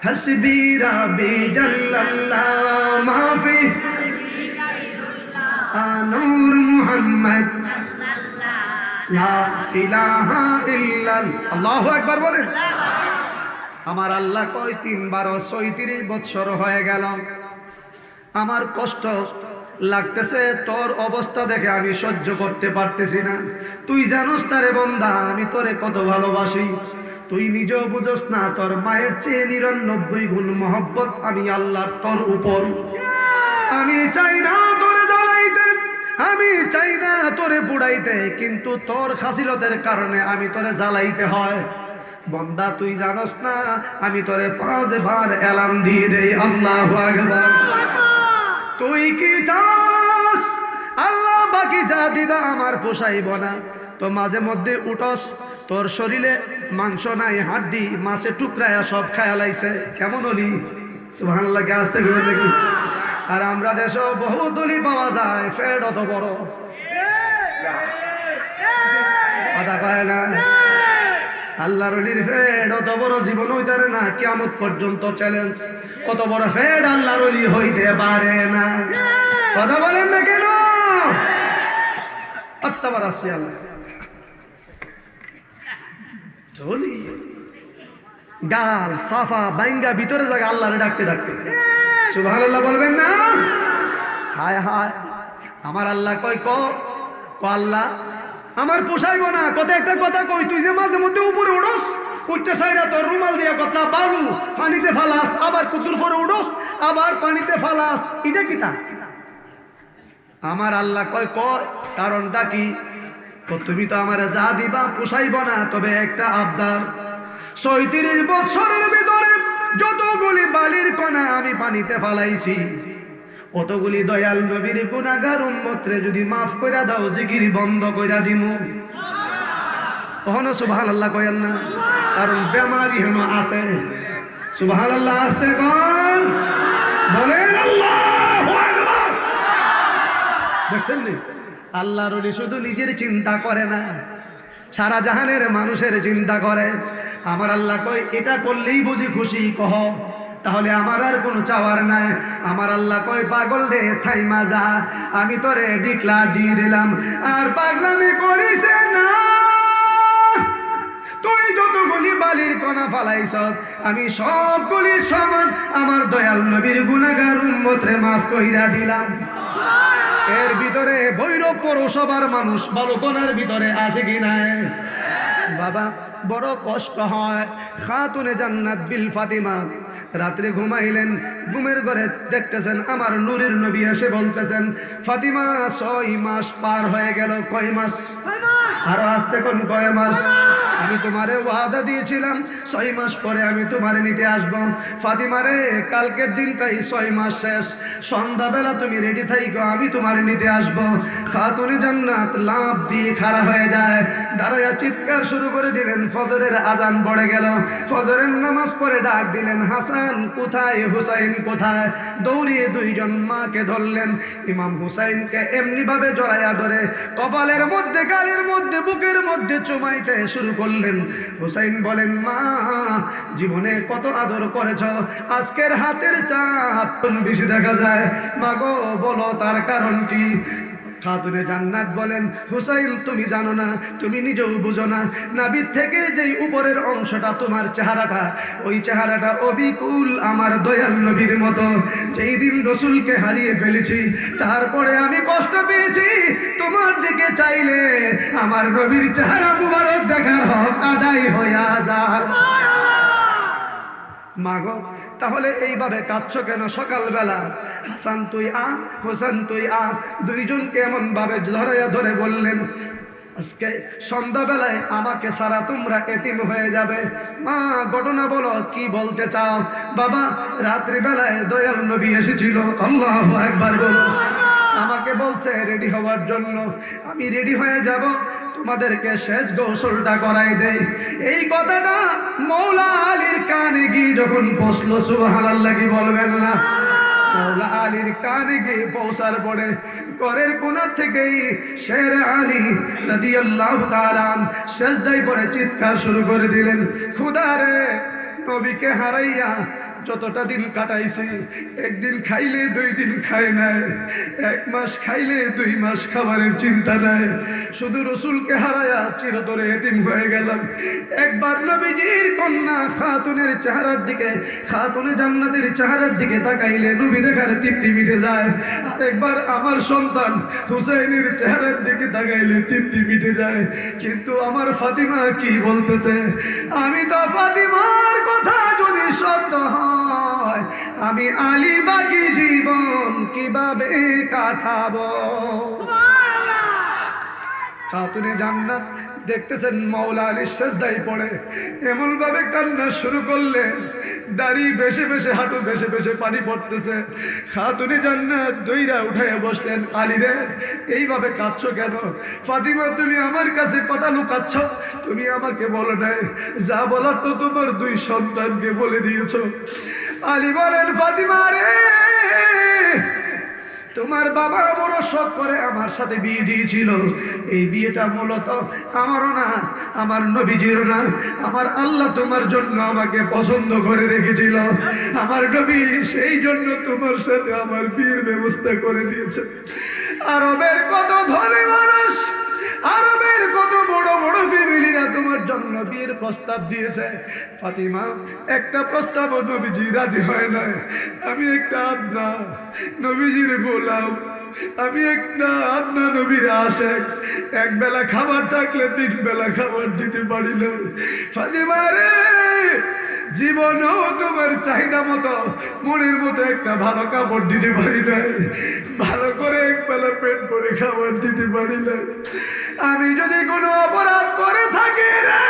হাসবি রাব্বি জাল্লাল্লাহ মাফি নূর মুহাম্মদ লা ইলাহা ইল্লাল্লাহ। আল্লাহু আকবার বলেন। আমার আল্লাহ কয় 3 12 36 বছর হয়ে গেল, আমার কষ্ট লাগতেছে তোর অবস্থা দেখে আমি সহ্য করতে পারতেছি না। তুই জানোস না রে বান্দা আমি তোরে কত ভালোবাসি, তুই নিজেও বুঝোস না তোর মায়ের চেয়ে 99 গুণ মহব্বত আমি আল্লাহর তোর উপর। আমি চাই না তোরে জ্বালাইতে, আমি চাই না তোরে পুড়াইতে, কিন্তু তোর খাসিলতের কারণে আমি তোরে জ্বালাইতে হয়। বান্দা তুই জানোস না আমি তোরে 5 বার এলান দিয়ে দেই, আল্লাহু আকবার। তুই কি চাস আল্লাহ বাকি যা দিবা আমার পোষাইব না, তো মাঝে মধ্যে উঠস তোর শরীরে মাংস নাই, হাড্ডি মাছে টুকরায়া সব খায়া লাইছে, কেমন হলি? সুবহানাল্লাহ, কে আসতে ঘুরে দেখি। আর আমরা দেশে বহু দলি পাওয়া যায়, ফেড অত বড় কথা কয় না। আল্লাহর ওলির ফেড অত বড় জীবন হইতে পারে না, কিয়ামত পর্যন্ত চ্যালেঞ্জ, অত বড় ফেড আল্লাহর ওলি হইতে পারে না। কথা বলেন না কেন? আত্মাবার আসি আল্লাহ চলি গাল সাফা বাইঙ্গা ভিতরে জায়গা আল্লাহরে ডাকতে ডাকতে সুবহানাল্লাহ বলবেন না? হায় হায়, আমার আল্লাহ কয় ক আল্লাহ আমার পোষাইব না। কত একটা কথা কই, তুই যে মাঝে মধ্যে উপরে উঠোস, উঠতে চাইরা তোর রুমাল দিয়া কথা বালু পানিতে ফালাস, আবার কুতুর পরে উঠোস আবার পানিতে ফালাস, এটা কিটা? আমার আল্লাহ কয় কারণটা কি? তুমি তো আমার যা দিবা পোষাইব না, তবে একটা আবদার, ৩৬ বছরের ভিতরে যতগুলি বালির কণা আমি পানিতে ফালাইছি, অতগুলি দয়াল নবীর গুনাহগার উম্মতরে যদি মাফ কইরা দাও, জিকির বন্ধ কইরা দিমু। ওহনো সুবহানাল্লাহ কইেন না, কারণ বেমারি হেন আছে। সুবহানাল্লাহ আসতে কোন বলেন আল্লাহু আকবার। দেখছেন নি আল্লাহর ওলি শুধু নিজের চিন্তা করে না, সারা জাহানের মানুষের চিন্তা করে। আমার আল্লাহ কই এটা করলেই বুঝি খুশি, কহ তাহলে আমার আর কোনো চাওয়ার নাই। আমার আল্লাহ কই পাগল রে থাইমা যা, আমি তোরে ডিক্লার দিয়ে দিলাম, আর পাগলামি করিস না। তুই যতগুলি বালির কণা ফালাইছ আমি সবগুলি সমান আমার দয়াল নবীর গুনাহগার উম্মতরে মাফ কইরা দিলাম। এর ভিতরে ভৈরব পৌরসভার মানুষ বালুকণার ভিতরে আছে কি নাই? বাবা বড় কষ্ট হয়। খাতুনে জান্নাত বিল ফাতিমা রাত্রে ঘুমাইলেন, ঘুমের ঘরে দেখতেছেন আমার নূরের নবী এসে বলতেছেন, ফাতিমা 6 মাস পার হয়ে গেল। কয় মাস? আরো আসতে কোন কয় মাস? আমি তোমারে ওয়াদা দিয়েছিলাম 6 মাস পরে আমি তোমারে নিতে আসব। ফাতিমা রে কালকের দিনটাই 6 মাস শেষ, সন্ধ্যাবেলা তুমি রেডি থাইকো, আমি তোমারে নিতে আসব। খাতুনে জান্নাত লাভ দিয়ে খাড়া হয়ে যায়, দাঁড়ায়া চিৎকার শুরু করে দিলেন। ফজরের আজান পড়ে গেল, ফজরের নামাজ পড়ে ডাক দিলেন, হাসান কোথায়, হুসাইন কোথায়? দৌড়িয়ে 2 জন মাকে ধরলেন। ইমাম হুসাইনকে এমনি ভাবে জড়াইয়া ধরে কপালের মধ্যে, গালের মধ্যে, বুকের মধ্যে চুমাইতে শুরু করলেন। হুসাইন বলেন, মা জীবনে কত আদর করেছ, আজকের হাতের চাপ বেশি দেখা যায়। মা গো বলো তার কারণ কি? খাতুনে জান্নাত বলেন, হুসাইন তুমি জানো না, তুমি নিজেও বুঝো না, নাভির থেকে যেই উপরের অংশটা তোমার চেহারাটা, ওই চেহারাটা অবিকুল আমার দয়াল নবীর মতো। যেই দিন রসুলকে হারিয়ে ফেলেছি তারপরে আমি কষ্ট পেয়েছি, তোমার দিকে চাইলে আমার নবীর চেহারা মুবারক দেখার হক আদায় হইয়া যায়। মাগো তাহলে এইভাবে কাঁদছো কেন সকালবেলা? হাসান তুই আ, হোসেন তুই আ, 2 জনকে এমন ভাবে ধরাইয়া ধরে বললেন, আজকে সন্ধ্যাবেলায় আমাকে সারা তোমরা এতিম হয়ে যাবে। মা ঘটনা বলো, কি বলতে চাও? বাবা রাত্রিবেলায় দয়াল নবী এসেছিল, আল্লাহু আকবার বলো, আমাকে বলছে রেডি হওয়ার জন্য, আমি রেডি হয়ে যাব, তোমাদেরকে শেষ গোসলটা করাই দেই। এই কথাটা মৌলা আলীর কানে গিয়ে যখন পৌঁছলো, সুবহানাল্লাহ কি বলবেন না? মৌলা আলীর কানে গিয়ে পৌঁছার পরে ঘরের কোণা থেকেই শের আলী রাদিয়াল্লাহু তাআলা সেজদায় পড়ে চিৎকার শুরু করে দিলেন, খোদা রে নবীকে হারাইয়া যতটা দিন কাটাইছি, একদিন খাইলে 2 দিন খায় নাই, 1 মাস খাইলে 2 মাস খাবারের চিন্তা নাই। শুধু রসুলকে হারায়া চিরতরে এতিম হয়ে গেলাম। একবার নবীজির কন্যা খাতুনের চেহারার দিকে, খাতুনে জান্নাতের চেহারার দিকে তাকাইলে নবী দেখার তৃপ্তি মিটে যায়। আর একবার আমার সন্তান হুসাইনের চেহারার দিকে তাকাইলে তৃপ্তি মিটে যায়। কিন্তু আমার ফাতিমা কি বলতেছে, আমি তো ফাতিমার কথা যদি সত্য হয়, আমি আলী বাকি জীবন কিভাবে কাটাবো। খাতুনে জান্নাত দেখতেছেন মাওলা আলী সেজদায় পড়ে এমন ভাবে কান্না শুরু করলেন, দাড়ি বেশে বেশে, হাঁটু বেশে বেশে পানি পড়তেছে। খাতুনে জান্নাত দইরা উঠাইয়া বসলেন, আলী রে এইভাবে কাঁদছো কেন? ফাতিমা তুমি আমার কাছে কথা লুকাচ্ছ, তুমি আমাকে বলো নাই, যা বলার তো তোমার 2 সন্তানকে বলে দিয়েছো। আলী বলেন, ফাতিমা রে তোমার বাবা বড় শখ করে আমার সাথে বিয়ে দিয়েছিল। এই বিয়েটা মূলত আমারও না, আমার নবীজিরও না, আমার আল্লাহ তোমার জন্য আমাকে পছন্দ করে রেখেছিল। আমার নবী সেই জন্য তোমার সাথে আমার বিয়ের ব্যবস্থা করে দিয়েছে। আরবের কত ধনী মানুষ, আরবের কত বড় বড় ফ্যামিলিরা তোমার জন্য বিয়ের প্রস্তাব দিয়েছে। ফাতিমা একটা প্রস্তাব নবীজি রাজি হয় না। আমি একটা আদনা নবীজির গোলাম, আমি একটা আদনা নবীর আশেক, 1 বেলা খাবার থাকলে 3 বেলা খাবার দিতে পারি না। ফাতিমা রে জীবনও তোমার চাহিদা মতো মনের মতো একটা ভালো কাপড় দিতে পারি না, ভালো করে 1 বেলা পেট ভরে খাবার দিতে পারি না। আমি যদি কোনো অপরাধ করে থাকি রে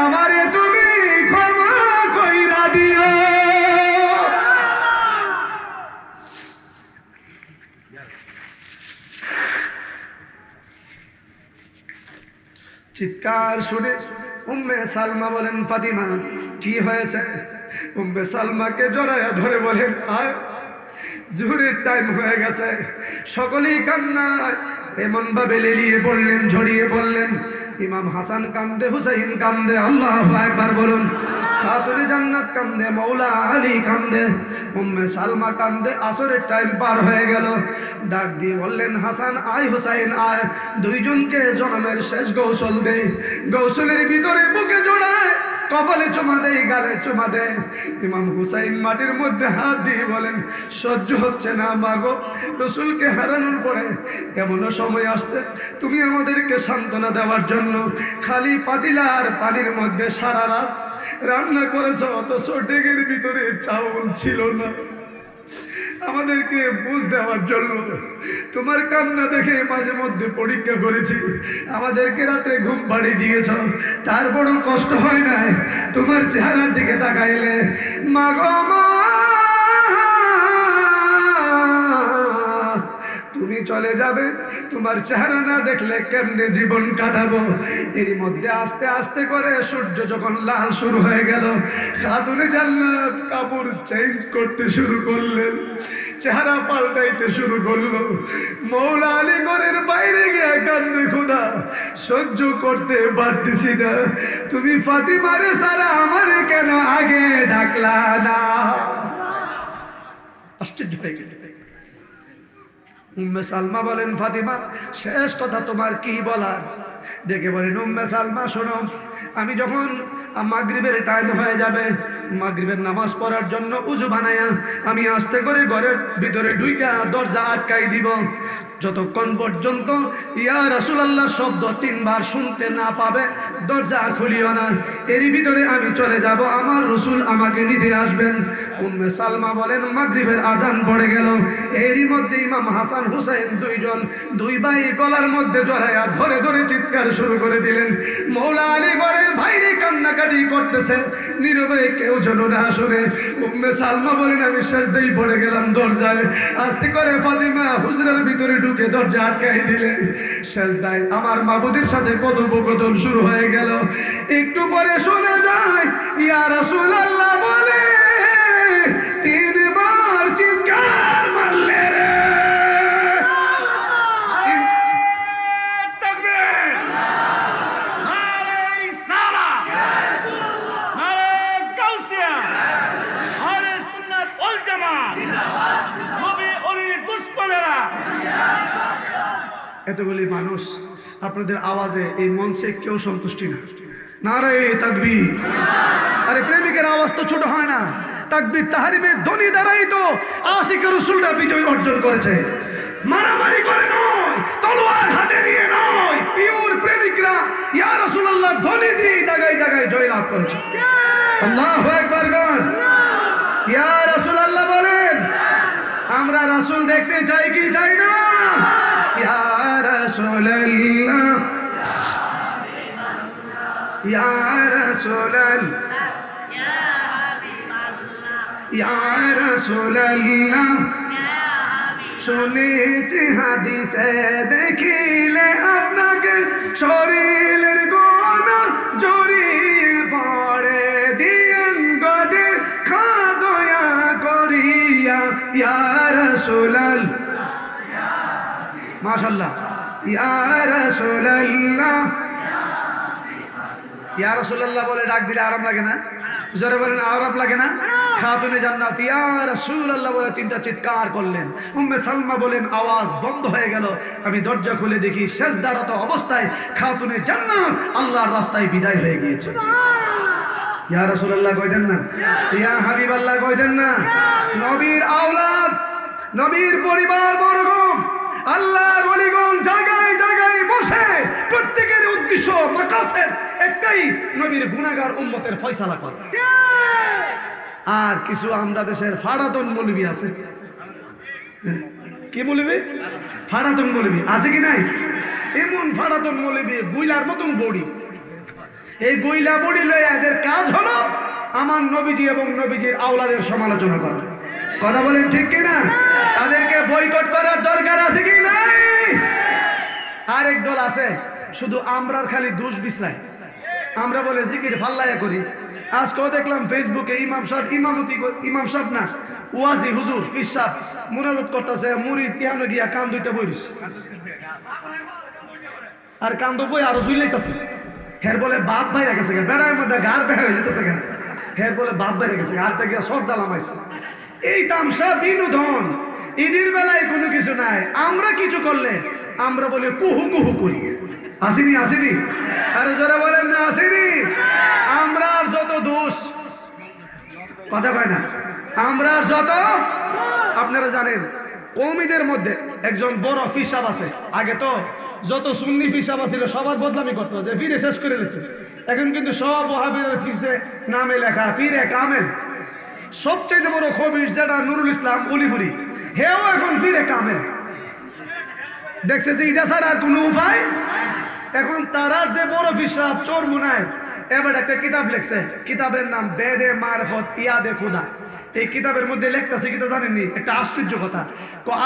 আমারে তুমি ক্ষমা কইরা দিও। চিৎকার শুনে উম্মে সালমা বলেন, ফাতিমা কি হয়েছে? উম্মে সালমাকে জড়ায়া ধরে বলেন, আয় জোহরের টাইম হয়ে গেছে। সকলেই কান্নায় এমন ভাবে লেলিয়ে পড়লেন, ঝরিয়ে পড়লেন। ইমাম হাসান কান্দে, হুসাইন কান্দে, আল্লাহু আকবার বলুন। খাতুনে জান্নাত কান্দে, মাওলা আলী কান্দে, উম্মে সালমা কান্দে। আসরের টাইম পার হয়ে গেল। ডাক দিয়ে বললেন, হাসান আয়, হুসাইন আয়, 2 জনকে জনমের শেষ গোসল দে। গোসলের ভিতরে বুকে জড়ায়, কপালে চুমা দেয়, গালে চুমা দেয়। ইমাম হুসাইন মাটির মধ্যে হাত দিয়ে বলেন, সহ্য হচ্ছে না মাগো, রসুলকে হারানোর পরে এমনও সময় আসছে তুমি আমাদেরকে সান্ত্বনা দেওয়ার জন্য খালি পাতিলা আর পানির মধ্যে সারা রাত রান্না করেছ, অথচ ডেগের ভিতরে চাউল ছিল না। আমাদেরকে বুঝ দেওয়ার জন্য তোমার কান্না দেখে মাঝে মধ্যে পরীক্ষা করেছি, আমাদেরকে রাত্রে ঘুম পাড়িয়ে দিয়েছ, তার বড় কষ্ট হয় না তোমার চেহারার দিকে তাকাইলে। মা গো মা, তুমি চলে যাবে, তোমার চেহারা না দেখলে কেমনে জীবন কাটাবো। এরই মধ্যে আস্তে আস্তে করে সূর্য যখন লাল শুরু হয়ে গেল, খাতুনে জান্নাত কাপড় চেঞ্জ করতে শুরু করলেন, চেহারা পাল্টাইতে শুরু করলো। মৌলা আলী ঘরের বাইরে গিয়ে কান্দে, খোদা সহ্য করতে পারতেছি না, তুমি ফাতিমারে সারা আমারে কেন আগে ডাকলা না? আশ্চর্য হয়ে গেল। উম্মে সালমা বলেন, ফাতিমা শেষ কথা তোমার কি বলার? ডেকে বলেন, উম্মে সালমা শোনো, আমি যখন মাগরিবের টাইম হয়ে যাবে, মাগরিবের নামাজ পড়ার জন্য উজু বানায়া আমি আস্তে করে ঘরের ভিতরে ঢুইকা দরজা আটকাই দিব। যতক্ষণ পর্যন্ত ইয়া রাসূলুল্লাহ শব্দ 3 বার শুনতে না পাবে দরজা খুলিও না। এরই ভিতরে আমি চলে যাব, আমার রসুল আমাকে নিতে আসবেন। উম্মে সালমা বলেন, মাগরিবের আজান পড়ে গেল। এরই মধ্যে ইমাম হাসান হুসাইন 2 জন 2 ভাই গলার মধ্যে জড়াইয়া ধরে ধরে চিৎকার শুরু করে দিলেন। মৌলা আলী ঘরের বাইরে কান্নাকাটি করতেছে, নীরবে কেউ যেন না শুনে। উম্মে সালমা বলেন, আমি সেজদায় পড়ে গেলাম দরজায়। আস্তে করে ফাতিমা হুজরার ভিতরে ঢুকে দরজা আটকাই দিলেন। সেজদায় আমার মাবুদের সাথে কথোপকথন শুরু হয়ে গেল। একটু পরে শোনা যায়, ইয়া রাসূলুল্লাহ বলে 3 বার চিৎকার মারলে রে। এতগুলি মানুষ আপনাদের আওয়াজে এই মঞ্চে কেউ সন্তুষ্টি না। নারায়ে তাকবীর। আরে প্রেমিকের আওয়াজ তো ছোট হয় না, তাকবীর তাহরিমের ধ্বনি দ্বারাই তো আশিক রাসূলরা বিজয় অর্জন করেছে। মারামারি করে নয়, তলোয়ার হাতে নিয়ে নয়, পিওর প্রেমিকরা ইয়া রাসূলুল্লাহ ধ্বনি দিয়ে জায়গায় জায়গায় জয়লাভ করেছে। আল্লাহু আকবার গান। ইয়া রাসূলুল্লাহ বলেন, আমরা রাসূল দেখতে চাই কি চাই না? ইয়া রাসূলুল্লাহ, ইয়া রাসূলুল্লাহ, ইয়া রাসূলুল্লাহ, শুনেছি হাদিসে দেখিলে আপনাকে শরীরের গুনাহ জড়িয়ে পড়ে, দিয়েন গদে খাদয়া করিয়া ইয়া রাসূলুল্লাহ। মাশাআল্লাহ। ইয়া রাসূলুল্লাহ, ইয়া রাসূলুল্লাহ বলে ডাক দিলে আরাম লাগে না? জোরে বলেন, আরাম লাগে না? খাতুনে জান্নাত ইয়া রাসূলুল্লাহ বলে তিনটা চিৎকার করলেন। উম্মে সালমা বলেন, আওয়াজ বন্ধ হয়ে গেল, আমি দরজা খুলে দেখি সেজদারত অবস্থায় খাতুনে জান্নাত আল্লাহর রাস্তায় বিদায় হয়ে গিয়েছে। ইয়া রাসূলুল্লাহ কইতেন না? ইয়া হাবিবাল্লাহ কইতেন না? নবীর আওলাদ, নবীর পরিবার বর্গ, আল্লাহর ওলিগণ জায়গায় জায়গায় বসে প্রত্যেকের উদ্দেশ্য মাকাসেদ একটাই, নবীর গুনাহগার উম্মতের ফয়সালা করা। আর কিছু আমরা দেশের ফাড়াতন মৌলবি আছে। কি মৌলবি? ফাড়াতন মৌলবি আছে কি নাই? এমন ফাড়াতন মৌলবি, গুইলার মতন বড়ি। এই গুইলা বড়ি লয়ে এদের কাজ হলো আমার নবীজি এবং নবীজির আওলাদের সমালোচনা করা। কথা বলেন ঠিক কিনা? তাদেরকে বয়কট করার দরকার আছে কি নাই? আরেক দল আছে শুধু আমরার খালি দোষ বিছলায়। আমরা বলে জিকির ফাল্লায়া করি। আজকেও দেখলাম ফেসবুকে ইমাম সাহেব ইমামতি, ইমাম সাহেব না ওয়াজি হুজুর পীর সাহেব মুনাজাত করতেছে, মুরিদ ইহানো গিয়া কান দুইটা বইরিস আর কান তো বই আরো জুইলাইতেছে। হের বলে বাপ ভাই রেখেছে, বেড়ার মধ্যে গার বের হয়ে যেতেছে। হের বলে বাপ ভাই রেখেছে, আরটা গিয়া সর্দা লামাইছে। এই তামসা বিনোদন, ঈদের বেলায় কোনো কিছু নাই। আমরা কিছু করলে আমরা বলে কুহু কুহু করি। আসেনি? আসেনি? আরে যারা বলেন না আসেনি? আমরা যত দোষ, কথা কয় না, আমরা যত, আপনারা জানেন কওমিদের মধ্যে একজন বড় ফিসাব আছে। আগে তো যত সুন্নি ফিসাব ছিল সবার বদনামি করতো, যে ফিরে শেষ করে দিয়েছে। এখন কিন্তু সব ওয়াহাবীর ফিসে নামে লেখা পীরে কামেল। সবচেয়ে বড় খবির যেটা নুরুল ইসলাম উলিপুরি, হেও এখন ফিরে কামেল। দেখছে যে এটা ছাড়া আর কোনো উপায়। এখন তারার যে বড় ফিসাব চোর মুনায় এবার একটা কিতাব লিখছে, কিতাবের নাম বেদে মারফত ইয়াদে খুদা। এই কিতাবের মধ্যে লেখতেছে কিতা জানেননি? একটা আশ্চর্য কথা,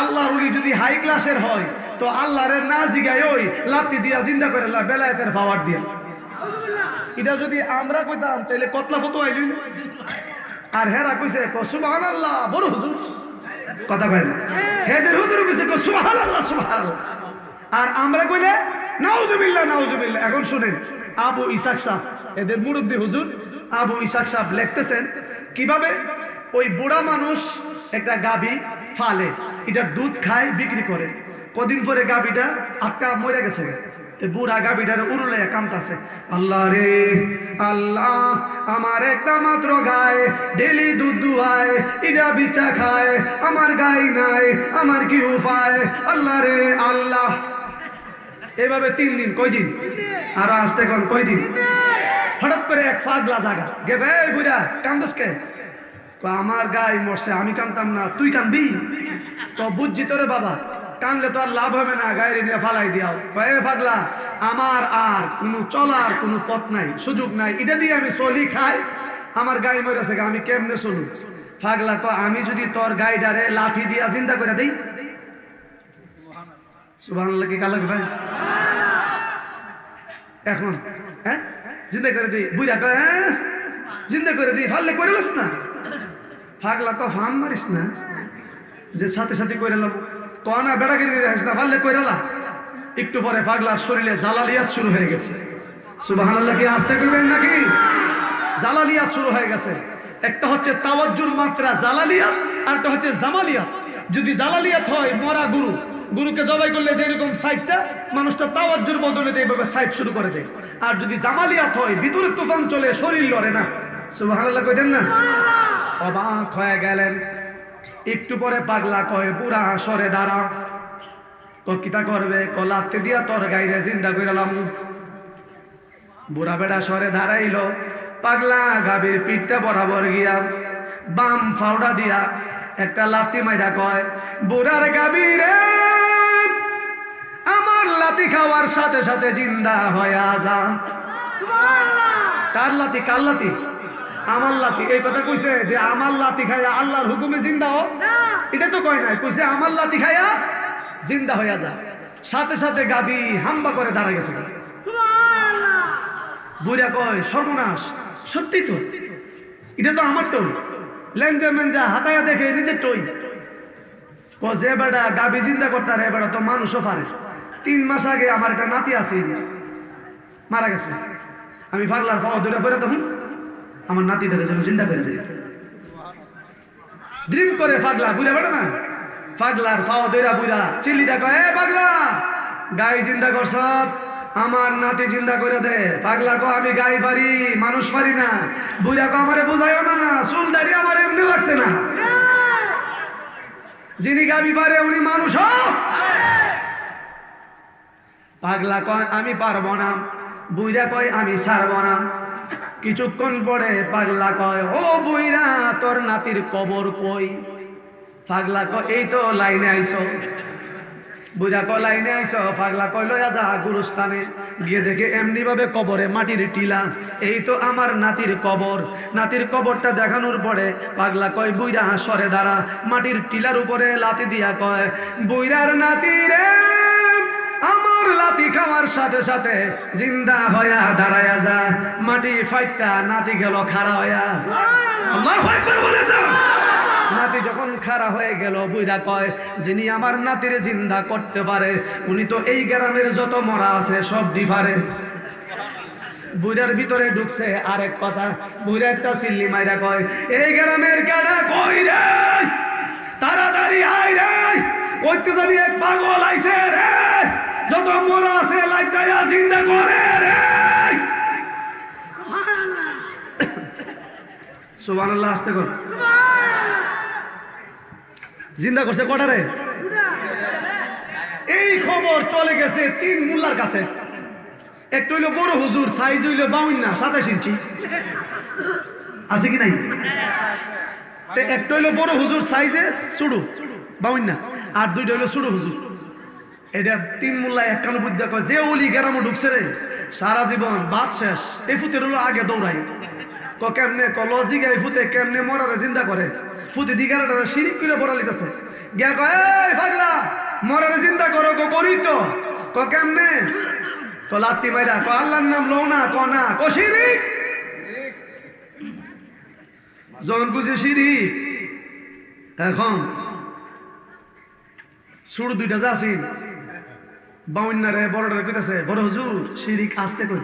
আল্লাহর ওলি যদি হাই ক্লাসের হয় তো আল্লাহর না জিগায় ওই লাত্তি দিয়া জিন্দা করে বেলায়েতের পাওয়ার দিয়া। এটা যদি আমরা কইতাম তাহলে কতলা ফটো আইলি না। আর হেরা কইছে সুবহানাল্লাহ বড় হুজুর, কথা কয় না? হেদের হুজুর কইছে সুবহানাল্লাহ সুবহানাল্লাহ, আর আমরা কইলে নাউজুবিল্লাহ নাউজুবিল্লাহ। এখন শুনেন, আবু ইসাক সাহেব এদের মুরব্বী হুজুর আবু ইসাক সাহেব লিখতেছেন কিভাবে ওই বুড়া মানুষ একটা গাভী ফালে, এটার দুধ খায় বিক্রি করে। কদিন পরে গাভীটা আটকা মরে গেছে। বুড়া গাভীটার উড়লে কামতাছে, আল্লাহ রে আল্লাহ, আমার একটা মাত্র গায়ে ডেলি দুধ দুয়ায়, এটা বিচা খায়, আমার গাই নাই, আমার কি উপায়? আল্লাহ রে আল্লাহ। এভাবে 3 দিন, কয়দিন? আরো আসতে কোন কয়দিন? হঠাৎ করে এক পাগলা জাগা গে, এই বুড়া কান্দসকে, আমার গাই মরছে, আমি কানতাম না, তুই কানবি? তো বুঝছি তোরে বাবা, কানলে তো আর লাভ হবে না, গায়ে নিয়ে ফালাই দিয়াও। এ পাগলা, আমার আর কোনো চলার কোনো পথ নাই, সুযোগ নাই, এটা দিয়ে আমি চলি খাই, আমার গাই মরেছে, আমি কেমনে চলু? পাগলা আমি যদি তোর গাইডারে লাঠি দিয়া চিন্তা করে দিই, সুবহানাল্লাহ কি কালো ভাই? এখন হ্যাঁ জিন্দা করে দিই, বুড়া হ্যাঁ জিন্দা করে দিই, ফাললে করে লস না। পাগলা ফাম মারিস না, যে সাথে সাথে করে লাভ না, বেড়াগিরি রাখিস না, ফাললে করে লা। একটু পরে পাগলার শরীরে জালালিয়াত শুরু হয়ে গেছে। সুবহানাল্লাহ কি আসতে কইবেন নাকি? জালালিয়াত শুরু হয়ে গেছে। একটা হচ্ছে তাওয়াজ্জুর মাত্রা জালালিয়াত, আর একটা হচ্ছে জামালিয়াত। যদি জালালিয়াত হয় মরা গুরু, গরুকে জবাই করলে যে এরকম সাইডটা মানুষটা তাওয়াজ্জুর বদলে এইভাবে সাইড শুরু করে দেয়। আর যদি জামালিয়াত হয় ভিতরে তুফান চলে শরীর লড়ে না। সুবহানাল্লাহ কইতেন না? অবাক হয়ে গেলেন। একটু পরে পাগলা কয় পুরা সরে দাঁড়া। কিতা করবে? লাত্তি দিয়া তোর গাইরে জিন্দা কইরালাম। বুড়া বেড়া সরে দাঁড়াইলো। পাগলা গাভীর পিঠটা বরাবর গিয়া বাম ফাউডা দিয়া একটা লাত্তি মাইরা কয় বুড়ার গাভী রে আমার লাতি খাওয়ার সাথে সাথে জিন্দা হয়ে যা। কার লাতি? কার লাতি? আমার লাতি। এই কথা কইছে যে আমার লাতি খাইয়া আল্লাহর হুকুমে জিন্দা হো? এটা তো কয় নাই, কইছে আমার লাতি খাইয়া জিন্দা হইয়া যা। সাথে সাথে গাভী হাম্বা করে দাঁড়া গেছে। বুড়া কয় সর্বনাশ, সত্যি তো, এটা তো আমার টই। লেঞ্জা মেঞ্জা হাতায়া দেখে নিজের টই। যে বেড়া গাভী জিন্দা করতে রে বেড়া তো মানুষও পারে। 3 মাস আগে আমার একটা নাতি আছে, মারা গেছে। আমি পাগলার পাওয়া ধরে পড়ে তখন আমার নাতিটাকে যেন চিন্তা করে দিই। ড্রিম করে পাগলা, বুড়া বেড়া না, পাগলার পাওয়া ধরে বুড়া চিল্লি দেখো, এ পাগলা গাই চিন্তা করছ, আমার নাতি চিন্তা করে দে। পাগলা কো আমি গাই পারি, মানুষ পারি না। বুড়া কো আমারে বুঝাইও না, চুল দাড়ি আমার এমনি লাগছে না। যিনি গাবি পারে উনি মানুষ। পাগলা কয় আমি পারবো না, বুইরা কয় আমি ছাড়বো না। কিছুক্ষণ পরে পাগলা কয় ও বুইরা তোর নাতির কবর কই? পাগলা কয় এই তো লাইনে আইছো। বুইরা কয় লাইনে আইছো? পাগলা কয় লয়া যা গুরুস্থানে। গিয়ে দেখে এমনি ভাবে কবরে মাটির টিলা। এই তো আমার নাতির কবর। নাতির কবরটা দেখানোর পরে পাগলা কয় বুইরা সরে দাঁড়া। মাটির টিলার উপরে লাতি দিয়া কয় বুইরার নাতি রে আমার লাতি খাওয়ার সাথে সাথে জিন্দা হইয়া দাঁড়ায়া যা। মাটি ফাইটটা নাতি গেল খাড়া হইয়া। আল্লাহু আকবার বলেন না? নাতি যখন খাড়া হয়ে গেল, বুইরা কয় যিনি আমার নাতির জিন্দা করতে পারে উনি তো এই গ্রামের যত মরা আছে সব ডিফারে। বুইরার ভিতরে ঢুকছে আরেক কথা। বুইরা একটা চিল্লি মাইরা কয় এই গ্রামের গাড়া কই রে, তাড়াতাড়ি আয় রে, কইতে জানি এক পাগল আইছে রে, যত মরা আছে লাইতায়া জিন্দা করে রে। সুবহানাল্লাহ, আস্তে কর। জিন্দা করছে কটারে? এই খবর চলে গেছে 3 মোল্লার কাছে। একটা হইলো বড় হুজুর, সাইজ হইলো 52 27 ইঞ্চি, আছে কি নাই? একটা হইলো বড় হুজুর সাইজে সুড়ু 52, আর 2টা হইলো সুড়ু হুজুর। এটা 3 মোল্লা 91 কয় যে ওলি গ্রামে ঢুকছে রে সারা জীবন বাদ শেষ। এই ফুতের হলো আগে দৌড়াই। কেমনে লজিক এই ফুতে কেমনে মরারে জিন্দা করে? ফুতে দিগারাটা শিরিক করে বড় লিখেছে। গিয়া কয় এই পাগলা মরারে জিন্দা করো, করি তো। কেমনে? লাত্তি মাইরা আল্লাহর নাম লও না, না শিরিক। যখন বুঝে শিরিক, এখন সুর 2টা যাচ্ছি 52 রে বড়টারে কইতাছে বড় হুজুর শিরিক আসতে কই।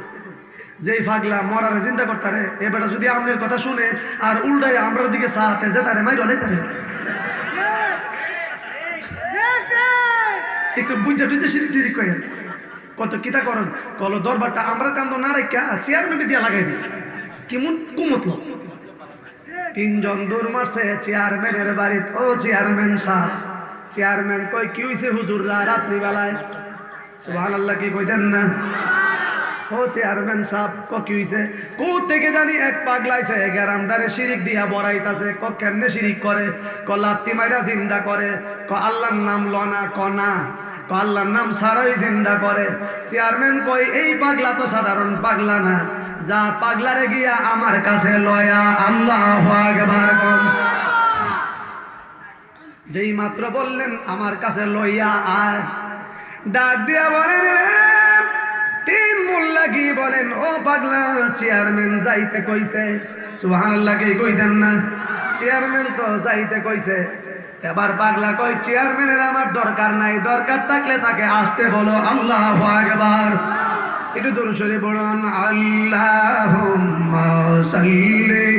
যেই পাগলা মরারে চিন্তা করতারে এবারে যদি আমনের কথা শুনে আর উল্টায় আমরার দিকে সাথে যে তারে মাইর হলে তারে একটু বুঝা টুইতে শিরিক টিরিক কই কত কিতা করেন। কল দরবারটা আমরা কান্দ না রেখা চেয়ারম্যানে দিয়া লাগাই দিই। কেমন কুমতল 3 জন দৌড় মারছে চেয়ারম্যানের বাড়িতে। ও চেয়ারম্যান সাহেব। চেয়ারম্যান কই কি হইছে হুজুররা রাত্রি বেলায়? সুবহানাল্লাহ কি কইতেন না? ও চেয়ারম্যান সাহেব কি হইছে? কোথ থেকে জানি এক পাগলাইছে গ্রামটারে শিরিক দিয়া বড়াইতাছে। কেমনে শিরিক করে? লাত্তি মাইরা জিন্দা করে। আল্লাহর নাম লনা কনা, আল্লাহর নাম সারাই জিন্দা করে। চেয়ারম্যান কই এই পাগলা তো সাধারণ পাগলা না, যা পাগলারে গিয়া আমার কাছে লয়া আল্লাহু আকবার কম। যেই মাত্র বললেন আমার কাছে লইয়া আয়, ডাক দিয়া বলেন রে 3 মোল্লা কি বলেন ও পাগলা চেয়ারম্যান যাইতে কইছে। সুবহানাল্লাহ কে কইতেন না? চেয়ারম্যান তো যাইতে কইছে। এবার পাগলা কই চেয়ারম্যানের আমার দরকার নাই, দরকার থাকলে তাকে আসতে বলো। আল্লাহু আকবার। একটু দরুদ শরীফ পড়ুন। আল্লাহুম্মা সাল্লি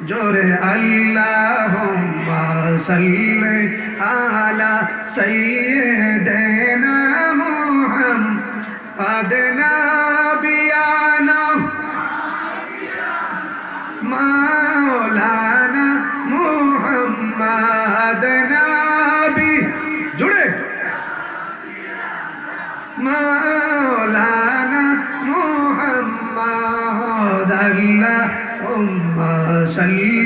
জোরে আল্লাহুম্মা সাল্লি আলা সাইয়্যিদিনা মুহাম্মাদ নাবিয়ানা মাওলানা মুহাম্মাদ নাবি জুড়ে মাওলানা মুহাম্মাদ আল্লাহুম্মা সাল্লি